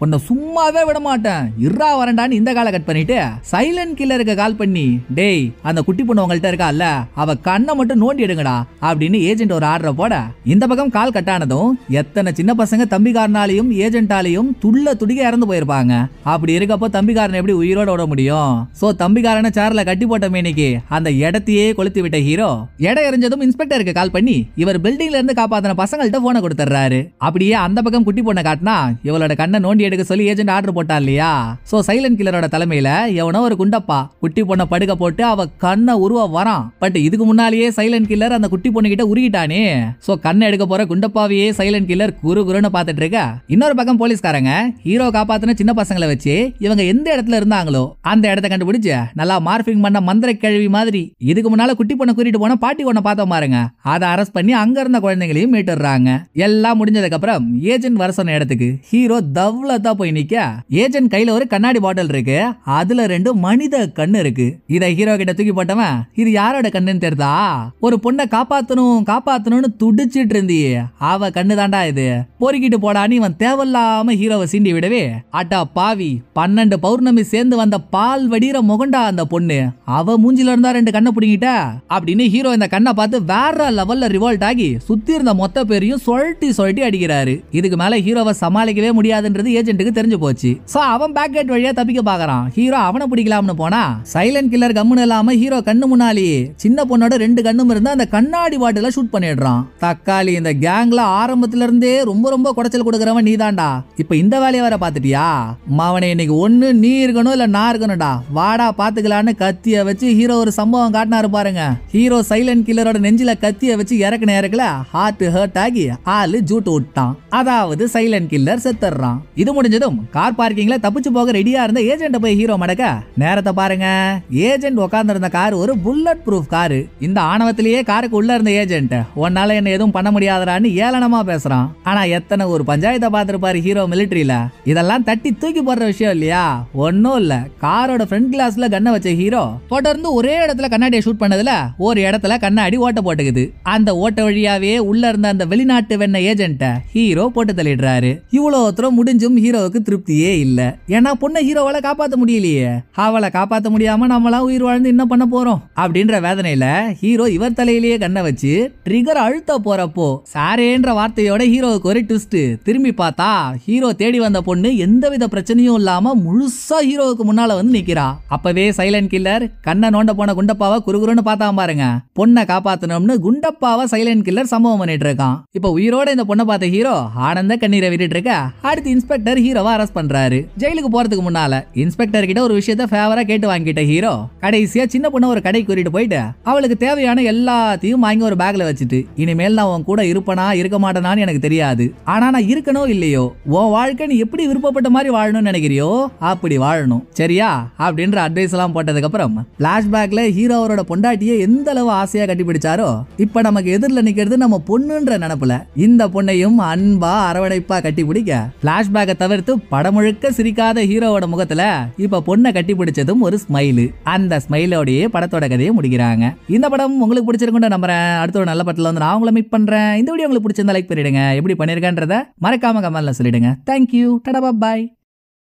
உன்னை சும்மாவே விட மாட்டேன், இர்ரா வரண்டான்னு இந்த காலை கட் பண்ணிட்டு சைலண்ட் கில்லருக்கு கால் பண்ணி, டேய் அந்த குட்டி பொண்ணு உங்கள்கிட்ட இருக்கால அவ கண்ணை மட்டும் நோண்டி எடுங்கடா அப்படின்னு ஏஜென்ட் ஒரு ஆர்டரை போட இந்த பக்கம் கால் கட்டானதும் எத்தனை சின்ன பசங்க தம்பிக்காரனாலையும் ஏஜென்டாலையும் துள்ள துடிக்க இறந்து போயிருப்பாங்க. அப்படி இருக்கப்போ தம்பிக்காரன் எப்படி உயிரோட விட முடியும்? சோ தம்பிக்காரனை சேர்ல கட்டி போட்ட மேனிக்கு அந்த இடத்தையே கொளுத்தி விட்ட ஹீரோ இடம் எரிஞ்சதும் இன்ஸ்பெக்டருக்கு கால் பண்ணி இவர் பில்டிங்ல இருந்து காப்பாத்தின பசங்கள்ட்ட போனை கொடுத்துறாரு. அப்படியே அந்த பக்கம் குட்டி பொண்ணை காட்டினா இவளோட கண்ணை நோண்டி எடுக்க சொல்லி ஏஜென்ட் ஆர்டர் போட்டா இல்லையா? சோ சைலண்ட் கில்லரோட தலைமையில எவனோ ஒரு குண்டப்பா குட்டி பொண்ணை படுக்க போட்டு அவ கண்ணை உருவ வரான். பட் இதுக்கு முன்னாலேயே சைலண்ட் கில்லர் அந்த குட்டி பொண்ணு கிட்ட உருகிட்டானே. சோ கண்ணை எடுக்க போற குண்டப்பாவையே சைலண்ட் கில்லர் குறுகுறுன்னு பாத்துட்டு இருக்க. இன்னொரு பக்கம் போலீஸ்காரங்க ஹீரோ காப்பாத்தின சின்ன பசங்களை வச்சு இவங்க எந்த இடத்துல இருந்தாங்களோ அந்த இடத்தை கண்டுபிடிச்சு நல்லா மார்பிங் பண்ண மந்திர கிழவி மாதிரி இதுக்கு முன்னால குட்டி பொண்ணை கூட்டிட்டு போன பாட்டி ஒண்ண பார்த்தோம் பாருங்க, அதை அரெஸ்ட் பண்ணி அங்க இருந்த குழந்தைகளையும் மீட்டுறாங்க. எல்லாம் முடிஞ்சதுக்கு அப்புறம் ஏஜென்ட் வர சொன்ன இடத்துக்கு ஹீரோ தவ்லத்தா போய் நிக்க ஏஜென்ட் கையில ஒரு கண்ணாடி பாட்டில் இருக்கு. அதுல 2 மனித கண்ணு இருக்கு. இத ஹீரோ கிட்ட தூக்கி போட்டவன் இது யாரோட கண்ணுன்னு தெரியுதா? ஒரு பொண்ணை காப்பாத்தணும்னு துடிச்சிட்டு இருந்தியே அவ கண்ணு தாண்டா இது, பொறுக்கிட்டு போடான்னு இவன் தேவையில்லாம ஹீரோவை சீண்டி விடவே, அட்டா பாவி 12 பௌர்ணமி சேர்ந்து வந்த பால் வடிகிற முகண்டா அந்த பொண்ணு, அவ மூஞ்சில இருந்தா 2 கண்ணை பிடிங்கிட்ட அப்படின்னு ஹீரோ இந்த கண்ணை பார்த்து வேற லெவல்ல ரிவால்ட் ஆகி சுத்தி இருந்த மொத்த பேரையும் சொல்லிட்டு அடிக்கிறாரு. இதுக்கு மேல ஹீரோவை சமாளிக்கவே முடியாதுன்றது ஏஜென்ட்டுக்கு தெரிஞ்சு போச்சு. சோ அவன் பேக் கேட் வழியா தப்பிக்க பாக்குறான். ஹீரோ அவனை பிடிக்கலாம்னு போனா சைலண்ட் கில்லர் கம்முன்னு இல்லாம ஹீரோ கண்ணு முன்னாலேயே சின்ன பொண்ணோட 2 கண்ணும் இருந்தா அந்த கண்ணாடி பாட்டில ஷூட் பண்ணிடுறான். தக்காளி இந்த கேங்ல ஆரம்பத்துல இருந்தே ரொம்ப குடைச்சல் கொடுக்கறவன் நீதான்டா, இப்ப இந்த வேலையை வர பாத்துட்டியா? மாவனே இன்னைக்கு ஒண்ணு நீ இருக்கணும் இல்ல நான் இருக்கணும்டா, வாடா பாத்துக்கலான்னு கத்திய வச்சு ஹீரோ ஒரு சம்பவம் காட்டினாரு பாருங்க. ஹீரோ சைலண்ட் கில்லரோட நெஞ்சில கத்திய வச்சு இறக்குல ஹார்ட் ஹர்ட் ஆகி ஆளு ஜூட்டு விட்டான். அதாவது சைலண்ட் கில்லர் செத்துறான். இது முடிஞ்சதும் கார் பார்க்கிங்ல தப்பிச்சு போக ரெடியா இருந்த ஏஜென்ட் போய் ஹீரோ மடக்க நேரத்தை பாருங்க. ஏஜென்ட் உட்கார்ந்து இருந்த கார் ஒரு புல்லட் ப்ரூஃப் காரு. இந்த ஆணவத்திலேயே காருக்கு உள்ள இருந்த ஏஜென்ட் உன்னால என்ன எதுவும் பண்ண முடியாதரான்னு ஏளனமா பேசுறான். ஆனா எத்தனை ஒரு பஞ்சாயத்தை பார்த்திருப்பாரு ஹீரோ மிலிட்டரியில. இதெல்லாம் தட்டி தூக்கி போடுற விஷயம் இல்லையா? ஒன்னும் இல்ல, காரோட ஃப்ரண்ட் கிளாஸ்ல கண்ணை வச்ச ஹீரோ தொடர்ந்து ஒரே இடத்துல கண்ணாடியை ஷூட் பண்ணதுல ஒரு இடத்துல கண்ணாடி ஓட்ட போட்டுக்குது. அந்த ஓட்ட வழியாவே உள்ள இருந்த அந்த வெளிநாட்டு வெண்ண ஏஜென்ட்ட ஹீரோ போட்டு தள்ளிடுறாரு. இவ்வளவு தூரம் முடிஞ்சும் ஹீரோவுக்கு திருப்தியே இல்ல. ஏன்னா பொண்ணை ஹீரோவால காப்பாத்த முடியலையே, அவளை காப்பாத்த முடியாம நம்மளாம் உயிர் வாழ்ந்து என்ன பண்ண போறோம் அப்படின்ற வேதனையில ஹீரோ இவர் தலையிலேயே கண்ணை வச்சு ட்ரிகர் அழுத்த போறப்போ சாரேன்ற வார்த்தையோட ஹீரோவுக்கு ஒரு ட்விஸ்ட். திரும்பி பார்த்தா ஹீரோ தேடி வந்த பொண்ணு எந்தவித பிரச்சனையும் இல்லாம முழுசா ஹீரோவுக்கு முன்னால வந்து நிக்கிறா. அப்பவே சைலண்ட் கில்லர் கண்ணை நோண்ட போன குண்டப்பாவை குறுகுறுன்னு பார்த்தா பாருங்க. பொண்ணை காப்பாத்தணும்னு குண்டப்பாவை சைலண்ட் கில்லர் சம்பவம் பண்ணிட்டு இருக்கான். இப்ப உயிரோட இந்த பொண்ணை பார்த்த ஹீரோ ஆனந்த கண்ணீரை விட்டுட்டு இருக்க, அடுத்து இன்ஸ்பெக்டர் ஹீரோவை அரெஸ்ட் பண்றாரு. ஜெயிலுக்கு போறதுக்கு முன்னால இன்ஸ்பெக்டர் கிட்ட ஒரு விஷயத்த ஃபேவரா கேட்டு வாங்கிட்ட ஹீரோ கடைசியா சின்ன பொண்ணு ஒரு கடை கூட்டிட்டு போயிட்டு அவளுக்கு தேவையான எல்லாத்தையும் வாங்கி ஒரு பேக்ல வச்சுட்டு, இனிமேல் நான் உன் கூட இருப்பனா இருக்க மாட்டேனான்னு எனக்கு தெரியாது, ஆனா நான் இருக்கணும் இல்லையோ உன் வாழ்க்கை நீ எப்படி விருப்பப்பட்ட மாதிரி வாழணும்னு நினைக்கிறியோ அப்படி வாழணும் சரியா அப்படின்ற அட்வைஸ் எல்லாம் போட்டதுக்கு அப்புறம் பிளாஷ்பேக்ல ஹீரோ அவரோட பொண்டாட்டியை எந்த அளவு ஆசையா கட்டிப்பிடிச்சாரோ இப்ப நமக்கு எதிரில் நிக்கிறது நம்ம பொண்ணுன்ற நினைப்புல இந்த பொண்ணையும் அன்பா அரவணைப்பா கட்டி பிடிக்க பிளாஷ்பேக்கை தவிர்த்து படம் முழுக்க சிரிக்காத ஹீரோவோட முகத்துல இப்ப பொண்ணை கட்டி பிடிச்சதும் ஒரு ஸ்மைலு. அந்த ஸ்மைலோடயே படத்தோட கதையை முடிக்கிறாங்க. இந்த படம் உங்களுக்கு பிடிச்சிருக்குன்னு நம்புறேன். அடுத்த ஒரு நல்ல படத்துல வந்து நான் உங்களை மீட் பண்றேன். இந்த வீடியோ உங்களுக்கு பிடிச்சிருந்தா லைக் பண்ணிடுங்க. எப்படி பண்ணிருக்கேன்றத மறக்காம கமெண்ட்ல சொல்லிடுங்க. தேங்க்யூ. டடா பாய்.